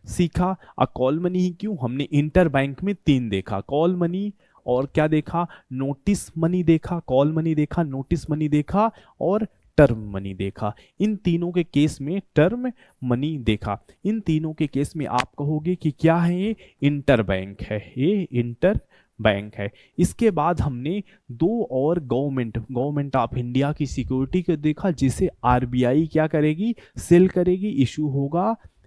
सीखा। कॉल मनी ही क्यों? हमने इंटर बैंक में 3 देखा, कॉल मनी और क्या देखा? नोटिस मनी देखा। कॉल मनी देखा, नोटिस मनी देखा और टर्म मनी देखा। इन तीनों के केस में टर्म मनी देखा। इन तीनों के केस में आप कहोगे कि क्या है? ये इंटर बैंक है, ये इंटर बैंक है। इसके बाद हमने 2 और गवर्नमेंट ऑफ इंडिया की सिक्योरिटी को देखा, जिसे आरबीआई क्या करेगी? सेल करेगी,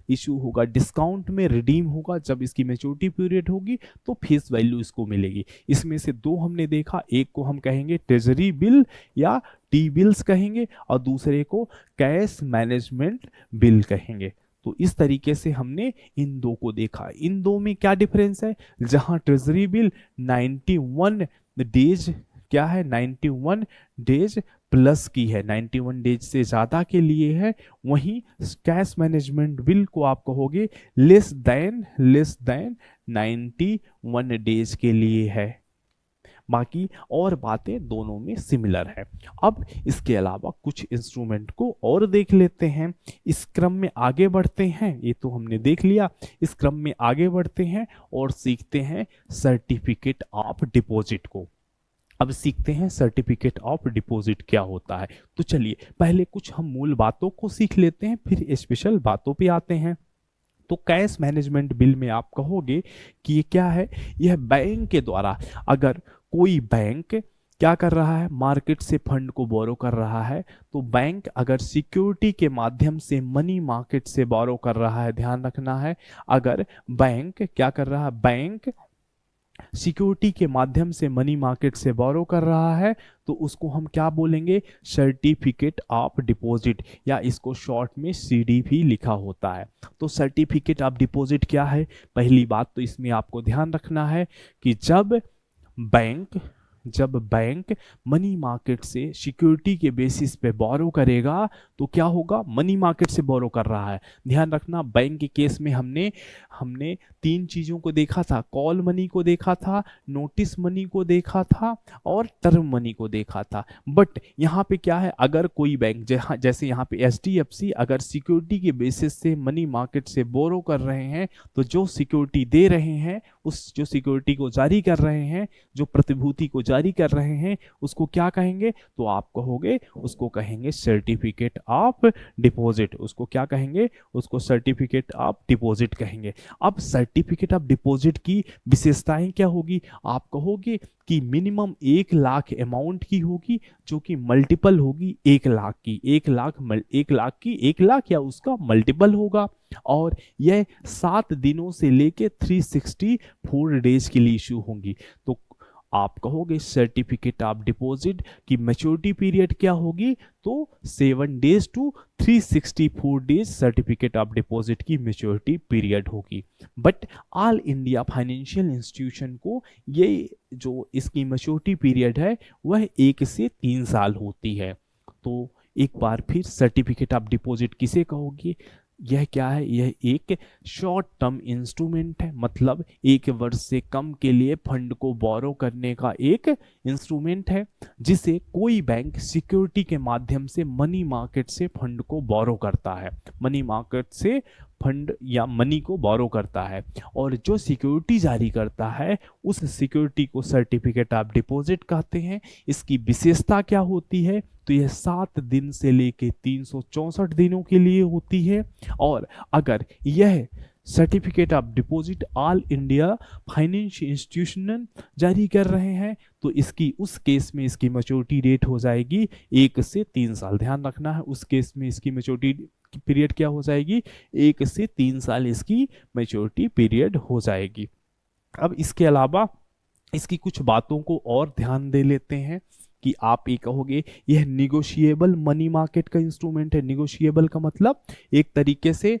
इशू होगा डिस्काउंट में, रिडीम होगा। जब इसकी मैच्योरिटी पीरियड होगी तो फेस वैल्यू इसको मिलेगी। इसमें से 2 हमने देखा, एक को हम कहेंगे ट्रेजरी बिल या टी बिल्स कहेंगे और दूसरे को कैश मैनेजमेंट बिल कहेंगे। तो इस तरीके से हमने इन 2 को देखा। इन 2 में क्या डिफरेंस है? जहां ट्रेजरी बिल 91 डेज क्या है? 91 डेज प्लस की है, 91 डेज से ज्यादा के लिए है। वहीं कैश मैनेजमेंट बिल को आप कहोगे लेस देन 91 डेज के लिए है। बाकी और बातें दोनों में सिमिलर है। अब इसके अलावा कुछ इंस्ट्रूमेंट को और देख लेते हैं। इस क्रम में आगे बढ़ते हैं, ये तो हमने देख लिया। इस क्रम में आगे बढ़ते हैं और सीखते हैं सर्टिफिकेट ऑफ डिपॉजिट को। अब सीखते हैं सर्टिफिकेट ऑफ डिपॉजिट क्या होता है। तो चलिए पहले कुछ हम मूल बातों को सीख लेते हैं, फिर स्पेशल बातों पे आते हैं। तो कैश मैनेजमेंट बिल में आप कहोगे कि ये क्या है? यह बैंक के द्वारा, अगर कोई बैंक क्या कर रहा है? मार्केट से फंड को बोरो कर रहा है, तो बैंक अगर सिक्योरिटी के माध्यम से मनी मार्केट से बोरो कर रहा है, ध्यान रखना है, अगर बैंक क्या कर रहा है? बैंक सिक्योरिटी के माध्यम से मनी मार्केट से बोरो कर रहा है, तो उसको हम क्या बोलेंगे? सर्टिफिकेट ऑफ डिपॉजिट, या इसको शॉर्ट में सीडी भी लिखा होता है। तो सर्टिफिकेट ऑफ डिपॉजिट क्या है? पहली बात तो इसमें आपको ध्यान रखना है कि जब बैंक मनी मार्केट से सिक्योरिटी के बेसिस पे बोरो करेगा तो क्या होगा? मनी मार्केट से बोरो कर रहा है। ध्यान रखना, बैंक के केस में हमने 3 चीजों को देखा था, कॉल मनी को देखा था, नोटिस मनी को देखा था और टर्म मनी को देखा था। बट यहाँ पे क्या है? अगर कोई बैंक जैसे यहाँ पे एचडीएफसी अगर सिक्योरिटी के बेसिस से मनी मार्केट से बोरो कर रहे हैं, तो जो सिक्योरिटी दे रहे हैं, उस जो सिक्योरिटी को जारी कर रहे हैं, जो प्रतिभूति को जारी कर रहे हैं, उसको क्या कहेंगे? तो आप कहोगे उसको कहेंगे सर्टिफिकेट ऑफ डिपॉजिट। उसको क्या कहेंगे? उसको सर्टिफिकेट ऑफ डिपॉजिट कहेंगे। अब सर्टिफिकेट ऑफ डिपॉजिट की विशेषताएं क्या होगी? आप कहोगे कि मिनिमम 1 लाख अमाउंट की होगी, जो कि मल्टीपल होगी 1 लाख की, 1 लाख या उसका मल्टीपल होगा, और यह 7 दिनों से लेके 364 डेज के लिए इशू होंगी। तो आप कहोगे सर्टिफिकेट ऑफ डिपॉजिट की मैच्योरिटी पीरियड क्या होगी? तो 7 days to 364 days certificate of deposit की मैच्योरिटी पीरियड होगी। But all India financial institution को ये जो इसकी मैच्योरिटी पीरियड है वह 1 से 3 साल होती है। तो एक बार फिर सर्टिफिकेट ऑफ डिपॉजिट किसे कहोगे? यह क्या है, यह एक शॉर्ट टर्म इंस्ट्रूमेंट है, मतलब एक वर्ष से कम के लिए फंड को बोरो करने का एक इंस्ट्रूमेंट है, जिसे कोई बैंक सिक्योरिटी के माध्यम से मनी मार्केट से फंड को बोरो करता है, मनी मार्केट से फंड या मनी को बोरो करता है, और जो सिक्योरिटी जारी करता है उस सिक्योरिटी को सर्टिफिकेट ऑफ डिपॉजिट कहते हैं। इसकी विशेषता क्या होती है, तो यह 7 दिन से लेके 364 दिनों के लिए होती है, और अगर यह certificate of deposit all India financial institution जारी कर रहे हैं तो इसकी उस केस में इसकी मैच्योरिटी डेट हो जाएगी 1 से 3 साल। ध्यान रखना है, उस केस में इसकी मैच्योरिटी पीरियड क्या हो जाएगी, 1 से 3 साल इसकी मैच्योरिटी पीरियड हो जाएगी। अब इसके अलावा इसकी कुछ बातों को और ध्यान दे लेते हैं कि आप ये कहोगे यह निगोशिएबल मनी मार्केट का इंस्ट्रूमेंट है। निगोशिएबल का मतलब एक तरीके से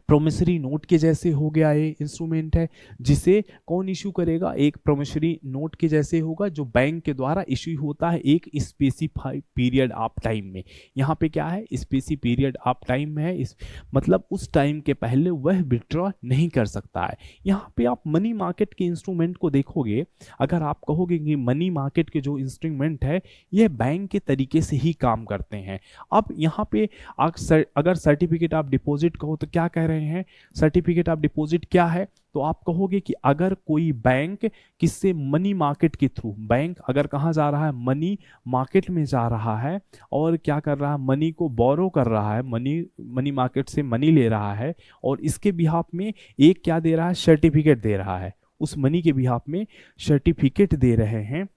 प्रोमिसरी नोट के जैसे हो गया ये इंस्ट्रूमेंट है, जिसे कौन इशू करेगा, एक प्रोमिसरी नोट के जैसे होगा जो बैंक के द्वारा इशू होता है एक स्पेसिफाइड पीरियड ऑफ टाइम में। यहाँ पे क्या है, स्पेसिफिक पीरियड ऑफ टाइम है, इस मतलब उस टाइम के पहले वह विड्रॉ नहीं कर सकता है। यहाँ पे आप मनी मार्केट के इंस्ट्रूमेंट को देखोगे, अगर आप कहोगे कि मनी मार्केट के जो इंस्ट्रूमेंट है यह बैंक के तरीके से ही काम करते हैं। अब यहाँ पे अगर सर्टिफिकेट ऑफ डिपॉजिट कहो तो क्या कह रहे हैं, सर्टिफिकेट ऑफ डिपॉजिट क्या है, तो आप कहोगे कि अगर कोई बैंक किससे मनी मार्केट के थ्रू, बैंक अगर कहाँ जा रहा है, मनी मार्केट में जा रहा है और क्या कर रहा है, मनी को बोरो कर रहा है, मनी मार्केट से मनी ले रहा है और इसके बिहाफ में एक क्या दे रहा है, सर्टिफिकेट दे रहा है, उस मनी के बिहाफ में सर्टिफिकेट दे रहे हैं,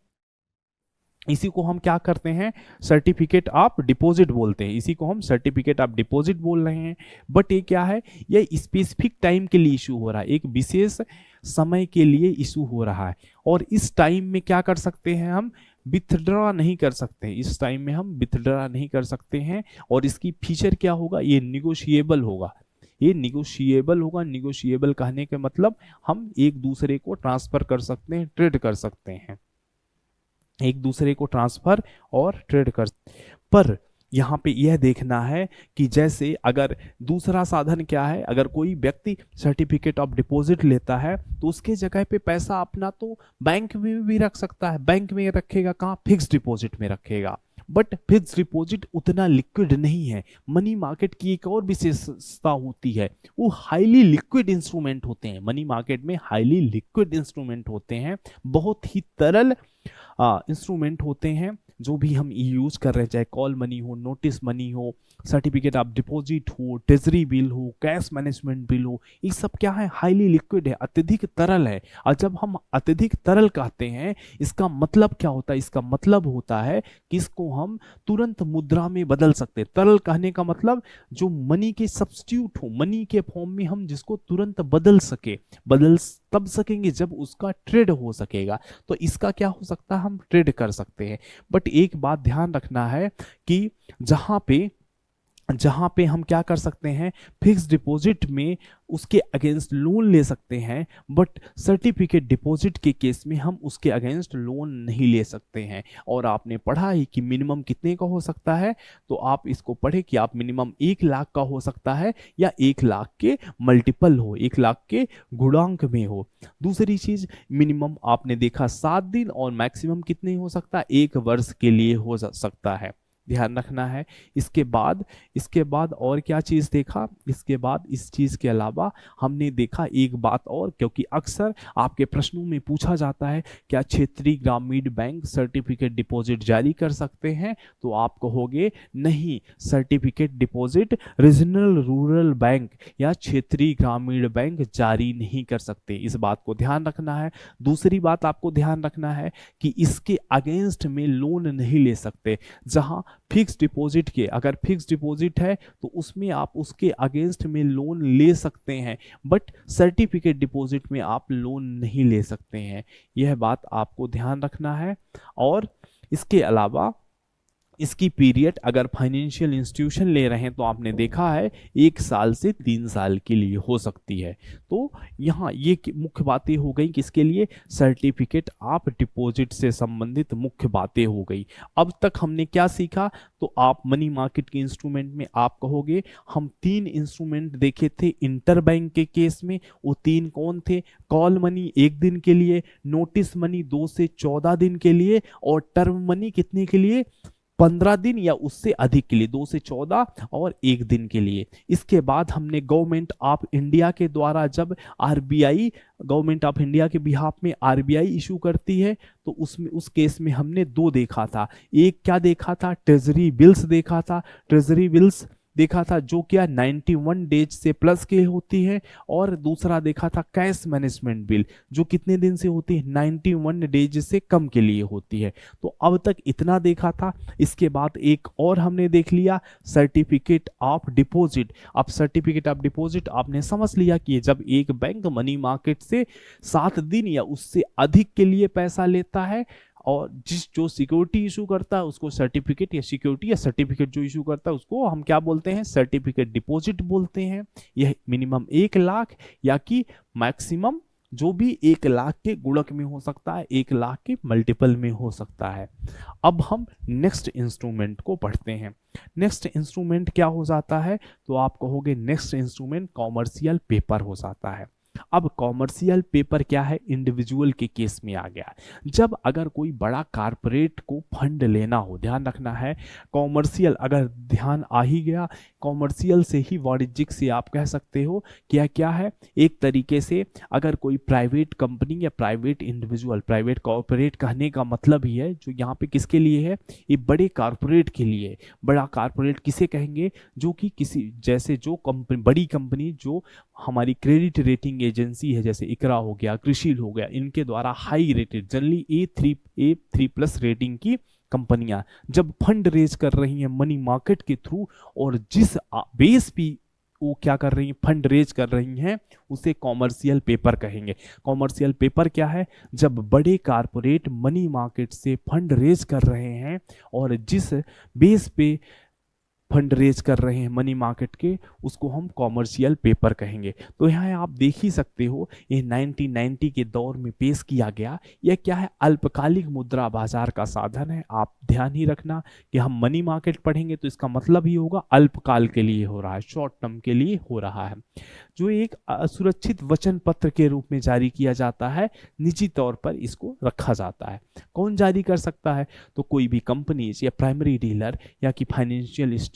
इसी को हम क्या करते हैं, सर्टिफिकेट ऑफ डिपॉजिट बोलते हैं, इसी को हम सर्टिफिकेट ऑफ डिपॉजिट बोल रहे हैं। बट ये क्या है, ये स्पेसिफिक टाइम के लिए इशू हो रहा है, एक विशेष समय के लिए इशू हो रहा है, और इस टाइम में क्या कर सकते हैं, हम विथड्रॉ नहीं कर सकते, इस टाइम में हम विथड्रॉ नहीं कर सकते हैं। और इसकी फीचर क्या होगा, ये निगोशिएबल होगा, ये निगोशिएबल होगा। निगोशिएबल कहने के मतलब हम एक दूसरे को ट्रांसफर कर सकते हैं, ट्रेड कर सकते हैं, एक दूसरे को ट्रांसफर और ट्रेड कर। पर यहाँ पे यह देखना है कि जैसे अगर दूसरा साधन क्या है, अगर कोई व्यक्ति सर्टिफिकेट ऑफ डिपॉजिट लेता है तो उसके जगह पे पैसा अपना तो बैंक में भी रख सकता है, बैंक में रखेगा कहाँ, फिक्स डिपॉजिट में रखेगा। बट फिक्स डिपॉजिट उतना लिक्विड नहीं है। मनी मार्केट की एक और विशेषता होती है, वो हाईली लिक्विड इंस्ट्रूमेंट होते हैं, मनी मार्केट में हाईली लिक्विड इंस्ट्रूमेंट होते हैं, बहुत ही तरल इंस्ट्रूमेंट होते हैं जो भी हम यूज कर रहे हैं, चाहे कॉल मनी हो, नोटिस मनी हो, सर्टिफिकेट ऑफ डिपॉजिट हो, ट्रेजरी बिल हो, कैश मैनेजमेंट बिल हो, ये सब क्या है, हाईली लिक्विड है, अत्यधिक तरल है। और जब हम अत्यधिक तरल कहते हैं इसका मतलब क्या होता है, इसका मतलब होता है कि इसको हम तुरंत मुद्रा में बदल सकते हैं। तरल कहने का मतलब जो मनी के सब्स्टिट्यूट हो, मनी के फॉर्म में हम जिसको तुरंत बदल सके, बदल तब सकेंगे जब उसका ट्रेड हो सकेगा, तो इसका क्या हो सकता है, हम ट्रेड कर सकते हैं। बट एक बात ध्यान रखना है कि जहां पे हम क्या कर सकते हैं, फिक्स डिपॉजिट में उसके अगेंस्ट लोन ले सकते हैं, बट सर्टिफिकेट डिपॉजिट के केस में हम उसके अगेंस्ट लोन नहीं ले सकते हैं। और आपने पढ़ा है कि मिनिमम कितने का हो सकता है, तो आप इसको पढ़े कि आप मिनिमम 1 लाख का हो सकता है या 1 लाख के मल्टीपल हो, 1 लाख के गुणांक में हो। दूसरी चीज, मिनिमम आपने देखा 7 दिन और मैक्सिमम कितने हो सकता है, 1 वर्ष के लिए हो सकता है, ध्यान रखना है। इसके बाद और क्या चीज देखा, इसके बाद इस चीज के अलावा हमने देखा एक बात और, क्योंकि अक्सर आपके प्रश्नों में पूछा जाता है क्या क्षेत्रीय ग्रामीण बैंक सर्टिफिकेट डिपॉजिट जारी कर सकते हैं, तो आप कहोगे नहीं, certificate deposit regional rural bank या क्षेत्रीय ग्रामीण बैंक जारी नहीं कर सकते, इस बात को ध्यान रखना है। दूसरी बात आपको ध्यान रखना है कि इसके अगेंस्ट में लोन नहीं ले सकते। जहां फिक्स डिपॉजिट के, अगर फिक्स डिपॉजिट है तो उसमें आप उसके अगेंस्ट में लोन ले सकते हैं, बट सर्टिफिकेट डिपॉजिट में आप लोन नहीं ले सकते हैं, यह बात आपको ध्यान रखना है। और इसके अलावा इसकी पीरियड अगर फाइनेंशियल इंस्टीट्यूशन ले रहे हैं तो आपने देखा है 1 साल से 3 साल के लिए हो सकती है। तो यहाँ ये मुख्य बातें हो गई किसके लिए, सर्टिफिकेट ऑफ डिपॉजिट से संबंधित मुख्य बातें हो गई। अब तक हमने क्या सीखा, तो आप मनी मार्केट के इंस्ट्रूमेंट में आप कहोगे हम 3 इंस्ट्रूमेंट देखे थे इंटरबैंक के केस में। वो 3 कौन थे, कॉल मनी 1 दिन के लिए, नोटिस मनी 2 से 14 दिन के लिए, और टर्म मनी कितने के लिए, 15 दिन या उससे अधिक के लिए, 2 से 14 और 1 दिन के लिए। इसके बाद हमने गवर्नमेंट ऑफ इंडिया के द्वारा जब आरबीआई, गवर्नमेंट ऑफ इंडिया के बिहाफ में आरबीआई इशू करती है, तो उसमें उस केस में हमने 2 देखा था। एक क्या देखा था, ट्रेजरी बिल्स देखा था, ट्रेजरी बिल्स देखा था जो क्या 91 डेज से प्लस के होती है, और दूसरा देखा था कैश मैनेजमेंट बिल जो कितने दिन से होती है, 91 डेज से कम के लिए होती है। तो अब तक इतना देखा था। इसके बाद एक और हमने देख लिया, सर्टिफिकेट ऑफ डिपॉजिट। अब सर्टिफिकेट ऑफ डिपॉजिट आपने समझ लिया कि जब एक बैंक मनी मार्केट से 7 दिन या उससे अधिक के लिए पैसा लेता है, और जो सिक्योरिटी इशू करता है उसको सर्टिफिकेट या सिक्योरिटी या सर्टिफिकेट जो इशू करता है उसको हम क्या बोलते हैं, सर्टिफिकेट डिपॉजिट बोलते हैं। यह मिनिमम 1 लाख या कि मैक्सिमम जो भी 1 लाख के गुणक में हो सकता है, 1 लाख के मल्टीपल में हो सकता है। अब हम नेक्स्ट इंस्ट्रूमेंट को पढ़ते हैं। नेक्स्ट इंस्ट्रूमेंट क्या हो जाता है, तो आप कहोगे नेक्स्ट इंस्ट्रूमेंट कॉमर्शियल पेपर हो जाता है। अब कॉमर्शियल पेपर क्या है, इंडिविजुअल के केस में आ गया। जब अगर कोई बड़ा कारपोरेट को फंड लेना हो, ध्यान रखना है कॉमर्शियल, अगर ध्यान आ ही गया कॉमर्शियल से ही वाणिज्यिक से आप कह सकते हो क्या क्या है। एक तरीके से अगर कोई प्राइवेट कंपनी या प्राइवेट इंडिविजुअल, प्राइवेट कॉर्पोरेट कहने का मतलब ही है जो यहाँ पे किसके लिए है, ये बड़े कारपोरेट के लिए। बड़ा कारपोरेट किसे कहेंगे, जो कि किसी जैसे जो कंपनी, बड़ी कंपनी जो हमारी क्रेडिट रेटिंग एजेंसी है, जैसे इकरा हो गया, क्रिशिल हो गया, इनके द्वारा high rated generally A3+ rating की कंपनियां जब फंड रेज कर रही हैं मनी मार्केट के थ्रू, और जिस बेस पे वो क्या कर रही हैं, फंड रेज कर रही हैं, उसे कॉमर्शियल पेपर कहेंगे। कॉमर्शियल पेपर क्या है, जब बड़े कारपोरेट मनी मार्केट से फंड रेज कर रहे हैं और जिस बेस पे फंड रेज कर रहे हैं मनी मार्केट के, उसको हम कॉमर्शियल पेपर कहेंगे। तो यहाँ आप देख ही सकते हो ये 1990 के दौर में पेश किया गया। यह क्या है, अल्पकालिक मुद्रा बाजार का साधन है। आप ध्यान ही रखना कि हम मनी मार्केट पढ़ेंगे तो इसका मतलब ही होगा अल्पकाल के लिए हो रहा है, शॉर्ट टर्म के लिए हो रहा है, जो एक असुरक्षित वचन पत्र के रूप में जारी किया जाता है। निजी तौर पर इसको रखा जाता है। कौन जारी कर सकता है, तो कोई भी कंपनीज या प्राइमरी डीलर या कि फाइनेंशियल इंस्टीट्यूटर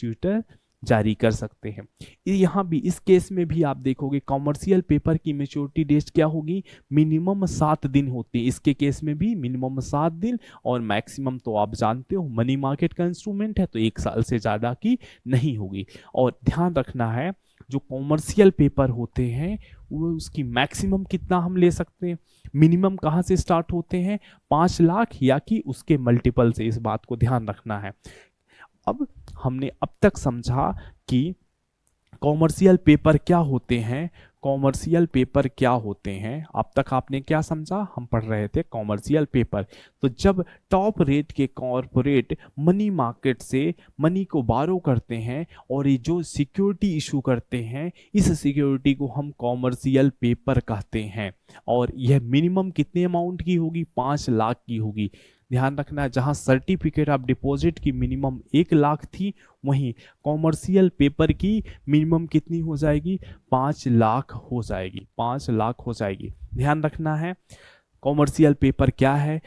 जारी कर सकते हैं। यहाँ भी इस केस में भी आप देखोगे कॉमर्शियल पेपर की मैच्योरिटी डेट क्या होगी, मिनिमम 7 दिन होती है। इसके केस में भी मिनिमम 7 दिन और मैक्सिमम तो आप जानते हो मनी मार्केट का इंस्ट्रूमेंट है तो 1 साल से ज़्यादा की नहीं होगी। और ध्यान रखना है जो कॉमर्शियल पेपर होते हैं वो उसकी मैक्सिमम कितना हम ले सकते हैं, मिनिमम कहाँ से स्टार्ट होते हैं, 5 लाख या कि उसके मल्टीपल से, इस बात को ध्यान रखना है। अब हमने अब तक समझा कि कॉमर्शियल पेपर क्या होते हैं, कॉमर्शियल पेपर क्या होते हैं। अब तक आपने क्या समझा, हम पढ़ रहे थे कॉमर्शियल पेपर। तो जब टॉप रेट के कॉरपोरेट मनी मार्केट से मनी को बारो करते हैं और ये जो सिक्योरिटी इशू करते हैं, इस सिक्योरिटी को हम कॉमर्शियल पेपर कहते हैं। और यह मिनिमम कितने अमाउंट की होगी, 5 लाख की होगी। ध्यान रखना है, जहां सर्टिफिकेट ऑफ डिपॉजिट की मिनिमम 1 लाख थी, वहीं कॉमर्शियल पेपर की मिनिमम कितनी हो जाएगी, 5 लाख हो जाएगी, 5 लाख हो जाएगी। ध्यान रखना है कॉमर्शियल पेपर क्या है,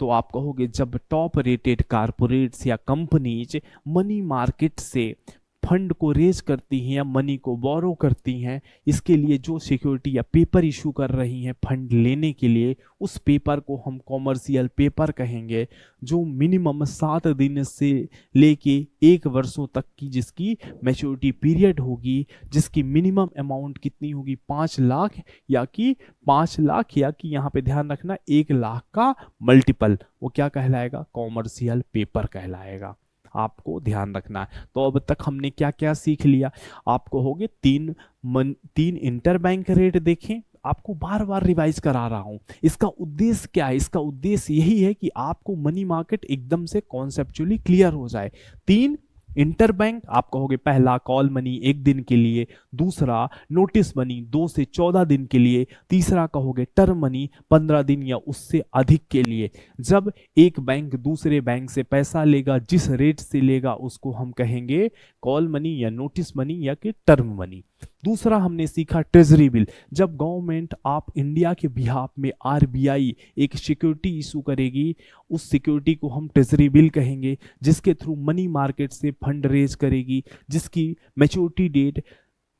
तो आप कहोगे जब टॉप रेटेड कारपोरेट्स या कंपनीज मनी मार्केट से फंड को रेज करती हैं या मनी को बोरो करती हैं, इसके लिए जो सिक्योरिटी या पेपर इशू कर रही हैं फंड लेने के लिए, उस पेपर को हम कॉमर्शियल पेपर कहेंगे। जो मिनिमम 7 दिन से लेके 1 वर्षों तक की जिसकी मैच्योरिटी पीरियड होगी, जिसकी मिनिमम अमाउंट कितनी होगी, 5 लाख या कि 5 लाख या कि यहाँ पे ध्यान रखना 1 लाख का मल्टीपल, वो क्या कहलाएगा, कॉमर्शियल पेपर कहलाएगा। आपको ध्यान रखना है। तो अब तक हमने क्या क्या सीख लिया, आपको होगे 3 इंटरबैंक रेट देखें, आपको बार बार रिवाइज करा रहा हूं। इसका उद्देश्य क्या है? इसका उद्देश्य यही है कि आपको मनी मार्केट एकदम से कॉन्सेप्चुअली क्लियर हो जाए। 3 इंटरबैंक आप कहोगे, पहला कॉल मनी 1 दिन के लिए, दूसरा नोटिस मनी 2 से 14 दिन के लिए, तीसरा कहोगे टर्म मनी 15 दिन या उससे अधिक के लिए। जब एक बैंक दूसरे बैंक से पैसा लेगा, जिस रेट से लेगा उसको हम कहेंगे कॉल मनी या नोटिस मनी या कि टर्म मनी। दूसरा हमने सीखा ट्रेजरी बिल। जब गवर्नमेंट आप इंडिया के बिहाफ में आरबीआई एक सिक्योरिटी इशू करेगी, उस सिक्योरिटी को हम ट्रेजरी बिल कहेंगे, जिसके थ्रू मनी मार्केट से फंड रेज करेगी, जिसकी मैच्योरिटी डेट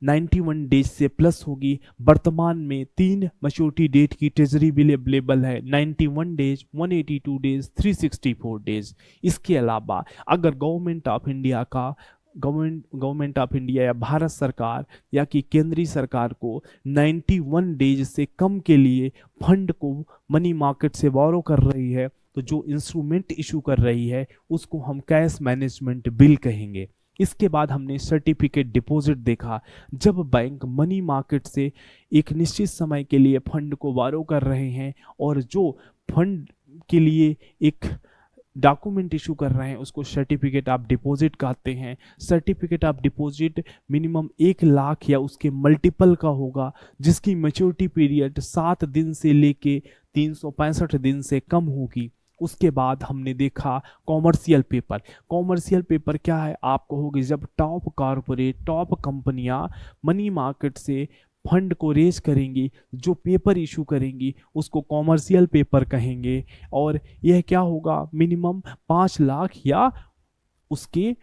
91 डेज से प्लस होगी। वर्तमान में 3 मैच्योरिटी डेट की ट्रेजरी बिल अवेलेबल है, 91 डेज, 182 डेज, 364 डेज। इसके अलावा अगर गवर्नमेंट ऑफ इंडिया या भारत सरकार या कि केंद्रीय सरकार को 91 डेज से कम के लिए फंड को मनी मार्केट से बोरो कर रही है, तो जो इंस्ट्रूमेंट इशू कर रही है उसको हम कैश मैनेजमेंट बिल कहेंगे। इसके बाद हमने सर्टिफिकेट डिपॉजिट देखा। जब बैंक मनी मार्केट से एक निश्चित समय के लिए फंड को बोरो कर रहे हैं और जो फंड के लिए एक डॉक्यूमेंट इशू कर रहे हैं उसको सर्टिफिकेट ऑफ डिपॉजिट कहते हैं। Certificate of deposit minimum 1 lakh या उसके मल्टीपल का होगा, जिसकी मैच्योरिटी पीरियड 7 दिन से लेके 365 दिन से कम होगी। उसके बाद हमने देखा कॉमर्शियल पेपर। कॉमर्शियल पेपर क्या है? आप कहोगे जब टॉप कॉरपोरेट, टॉप कंपनियां मनी मार्केट से फंड को रेज करेंगी, जो पेपर इशू करेंगी उसको कॉमर्शियल पेपर कहेंगे। और यह क्या होगा? मिनिमम 5 लाख या उसके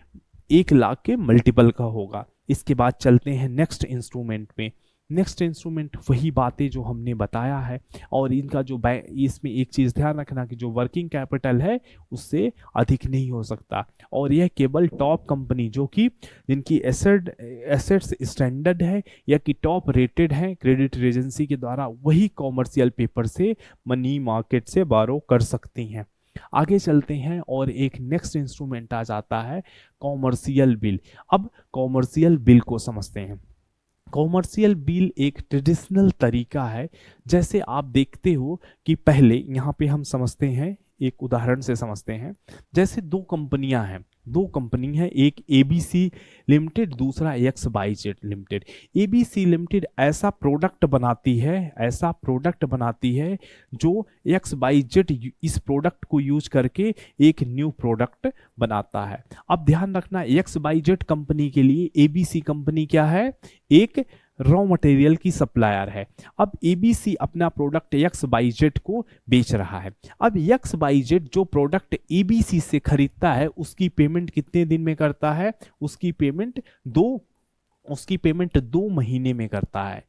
1 लाख के मल्टीपल का होगा। इसके बाद चलते हैं नेक्स्ट इंस्ट्रूमेंट में। नेक्स्ट इंस्ट्रूमेंट वही बातें जो हमने बताया है, और इनका जो इसमें एक चीज़ ध्यान रखना कि जो वर्किंग कैपिटल है उससे अधिक नहीं हो सकता, और यह केवल टॉप कंपनी जो कि जिनकी एसेट्स स्टैंडर्ड है या कि टॉप रेटेड है क्रेडिट एजेंसी के द्वारा, वही कॉमर्शियल पेपर से मनी मार्केट से बोरो कर सकती हैं। आगे चलते हैं और एक नेक्स्ट इंस्ट्रूमेंट आ जाता है कॉमर्शियल बिल। अब कॉमर्शियल बिल को समझते हैं। कॉमर्शियल बिल एक ट्रेडिशनल तरीका है। जैसे आप देखते हो कि पहले यहाँ पे हम समझते हैं, एक उदाहरण से समझते हैं। जैसे 2 कंपनियां हैं, 2 कंपनी है, एक एबीसी लिमिटेड, दूसरा XYZ लिमिटेड। एबीसी लिमिटेड ऐसा प्रोडक्ट बनाती है जो XYZ इस प्रोडक्ट को यूज करके एक न्यू प्रोडक्ट बनाता है। अब ध्यान रखना, XYZ कंपनी के लिए एबीसी कंपनी क्या है? एक रॉ मटेरियल की सप्लायर है। अब एबीसी अपना प्रोडक्ट XYZ को बेच रहा है। अब XYZ जो प्रोडक्ट एबीसी से खरीदता है उसकी पेमेंट कितने दिन में करता है? उसकी पेमेंट 2 महीने में करता है।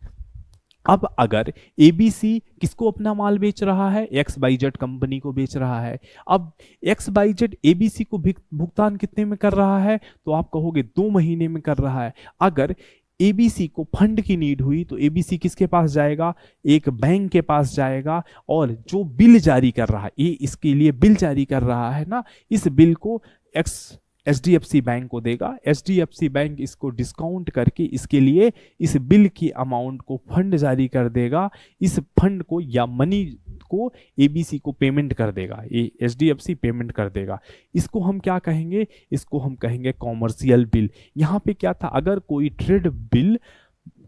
अब अगर एबीसी किसको अपना माल बेच रहा है? XYZ कंपनी को बेच रहा है। अब XYZ एबीसी को भुगतान कितने में कर रहा है? तो आप कहोगे 2 महीने में कर रहा है। अगर एबीसी को फंड की नीड हुई तो एबीसी किसके पास जाएगा? एक बैंक के पास जाएगा, और जो बिल जारी कर रहा है, ये इसके लिए बिल जारी कर रहा है ना, इस बिल को HDFC बैंक को देगा। HDFC बैंक इसको डिस्काउंट करके इसके लिए इस बिल की अमाउंट को फंड जारी कर देगा। इस फंड को या मनी को एबीसी को पेमेंट कर देगा, ये HDFC पेमेंट कर देगा। इसको हम क्या कहेंगे? इसको हम कहेंगे कॉमर्शियल बिल। यहाँ पे क्या था? अगर कोई ट्रेड बिल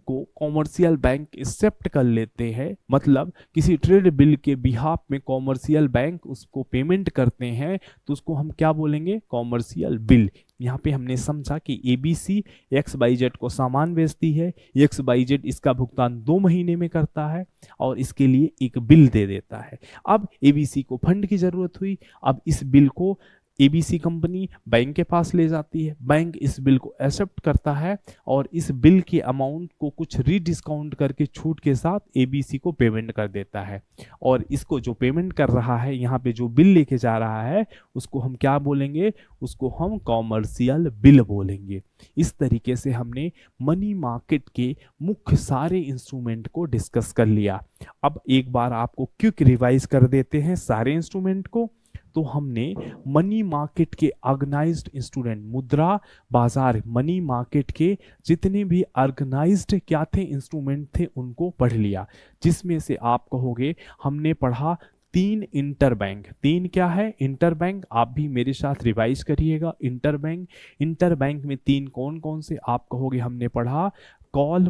को कॉमर्शियल बैंक एक्सेप्ट कर लेते हैं, मतलब किसी ट्रेड बिल के बिहाफ में कॉमर्शियल बैंक उसको पेमेंट करते हैं, तो उसको हम क्या बोलेंगे? Commercial bill. यहाँ पे हमने समझा कि एबीसी XYZ को सामान बेचती है, XYZ इसका भुगतान 2 महीने में करता है और इसके लिए एक बिल दे देता है। अब एबीसी को फंड की जरूरत हुई, अब इस बिल को एबीसी कंपनी बैंक के पास ले जाती है, बैंक इस बिल को एक्सेप्ट करता है और इस बिल के अमाउंट को कुछ रीडिस्काउंट करके छूट के साथ एबीसी को पेमेंट कर देता है। और इसको जो पेमेंट कर रहा है, यहाँ पे जो बिल लेके जा रहा है, उसको हम क्या बोलेंगे? उसको हम कॉमर्शियल बिल बोलेंगे। इस तरीके से हमने मनी मार्केट के मुख्य सारे इंस्ट्रूमेंट को डिस्कस कर लिया। अब एक बार आपको क्विक रिवाइज कर देते हैं सारे इंस्ट्रूमेंट को। तो हमने मनी मार्केट के ऑर्गेनाइज्ड इंस्ट्रूमेंट, मुद्रा बाजार मनी मार्केट के जितने भी ऑर्गेनाइज्ड क्या थे इंस्ट्रूमेंट थे उनको पढ़ लिया, जिसमें से आप कहोगे हमने पढ़ा 3 इंटरबैंक। 3 क्या है? इंटरबैंक। आप भी मेरे साथ रिवाइज करिएगा। इंटरबैंक, इंटरबैंक में 3 कौन कौन से आप कहोगे हमने पढ़ा? कॉल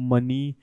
मनी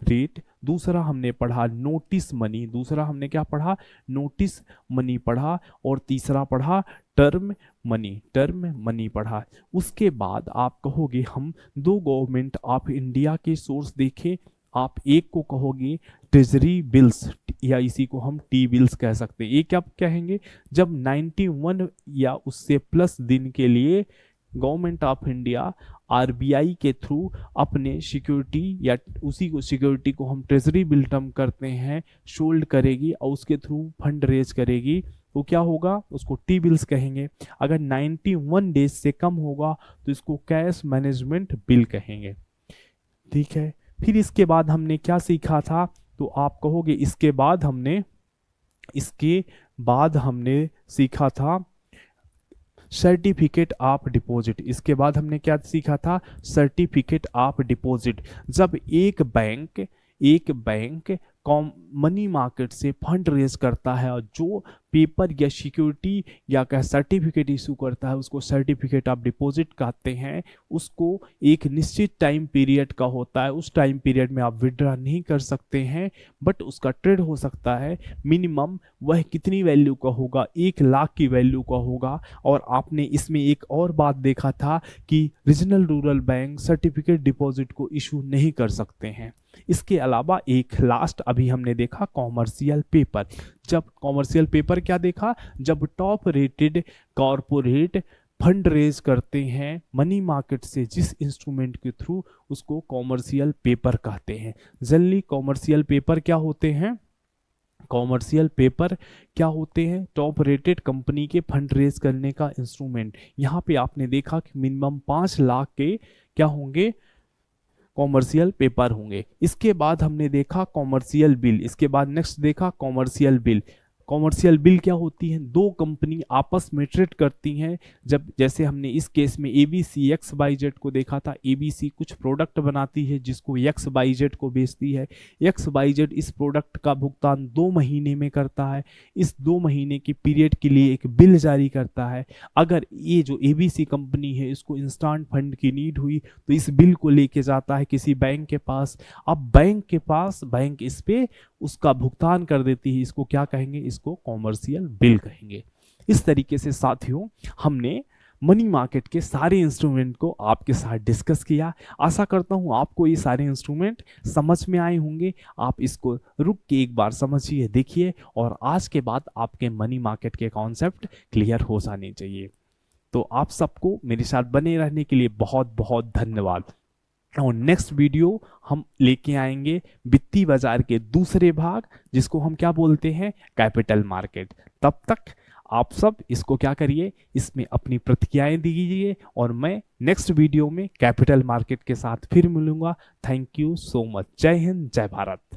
रेट, दूसरा हमने पढ़ा नोटिस मनी, दूसरा हमने क्या पढ़ा? नोटिस मनी पढ़ा, और तीसरा पढ़ा टर्म मनी पढ़ा। उसके बाद आप कहोगे हम 2 गवर्नमेंट ऑफ इंडिया के सोर्स देखें। आप एक को कहोगे ट्रेजरी बिल्स, या इसी को हम टी बिल्स कह सकते हैं। ये क्या कहेंगे? जब 91 या उससे प्लस दिन के लिए गवर्नमेंट ऑफ इंडिया आरबीआई के थ्रू अपने सिक्योरिटी या उसी को सिक्योरिटी को हम ट्रेजरी बिल टर्म करते हैं, शोल्ड करेगी और उसके थ्रू फंड रेज करेगी, तो क्या होगा? उसको टी बिल्स कहेंगे। अगर 91 डेज से कम होगा तो इसको कैश मैनेजमेंट बिल कहेंगे। ठीक है। फिर इसके बाद हमने क्या सीखा था? तो आप कहोगे इसके बाद हमने सीखा था सर्टिफिकेट ऑफ डिपॉजिट। इसके बाद हमने क्या सीखा था? Certificate of deposit. जब एक बैंक मनी मार्केट से फंड रेज करता है और जो पेपर या सिक्योरिटी या क्या सर्टिफिकेट इशू करता है उसको सर्टिफिकेट ऑफ डिपॉजिट कहते हैं। उसको एक निश्चित टाइम पीरियड का होता है, उस टाइम पीरियड में आप विड्रॉ नहीं कर सकते हैं, बट उसका ट्रेड हो सकता है। मिनिमम वह कितनी वैल्यू का होगा? 1 लाख की वैल्यू का होगा। और आपने इसमें एक और बात देखा था कि regional rural bank certificate deposit को इशू नहीं कर सकते हैं। इसके अलावा एक लास्ट अभी हमने देखा कॉमर्शियल पेपर। जब कॉमर्शियल पेपर क्या देखा? जब top rated corporate fund raise करते हैं मनी मार्केट से जिस इंस्ट्रूमेंट के थ्रू, उसको कॉमर्शियल पेपर कहते हैं। जनरली कॉमर्शियल पेपर क्या होते हैं? कॉमर्शियल पेपर क्या होते हैं? टॉप रेटेड कंपनी के फंड रेज करने का इंस्ट्रूमेंट। यहाँ पे आपने देखा कि मिनिमम 5 लाख के क्या होंगे? कॉमर्शियल पेपर होंगे। इसके बाद हमने देखा कॉमर्शियल बिल। इसके बाद नेक्स्ट देखा कॉमर्शियल बिल। कॉमर्शियल बिल क्या होती है? 2 कंपनी आपस में ट्रेड करती हैं। जब जैसे हमने इस केस में एबीसी एक्स वाई जेड को देखा था। एबीसी कुछ प्रोडक्ट बनाती है जिसको एक्स वाई जेड को बेचती है। एक्स वाई जेड इस प्रोडक्ट का भुगतान 2 महीने में करता है। इस 2 महीने की पीरियड के लिए एक बिल जारी करता है। अगर ये जो एबीसी कंपनी है इसको इंस्टेंट फंड की नीड हुई तो इस बिल को लेके जाता है किसी बैंक के पास। अब बैंक इस पे उसका भुगतान कर देती है। इसको क्या कहेंगे? इसको कॉमर्शियल बिल कहेंगे। इस तरीके से साथियों हमने मनी मार्केट के सारे इंस्ट्रूमेंट को आपके साथ डिस्कस किया। आशा करता हूं आपको ये सारे इंस्ट्रूमेंट समझ में आए होंगे। आप इसको रुक के एक बार समझिए, देखिए, और आज के बाद आपके मनी मार्केट के कॉन्सेप्ट क्लियर हो जाने चाहिए। तो आप सबको मेरे साथ बने रहने के लिए बहुत बहुत धन्यवाद। और नेक्स्ट वीडियो हम लेके आएंगे वित्तीय बाजार के दूसरे भाग, जिसको हम क्या बोलते हैं? Capital market. तब तक आप सब इसको क्या करिए, इसमें अपनी प्रतिक्रियाएं दीजिए, और मैं नेक्स्ट वीडियो में कैपिटल मार्केट के साथ फिर मिलूंगा। Thank you so much. जय हिंद, जय भारत।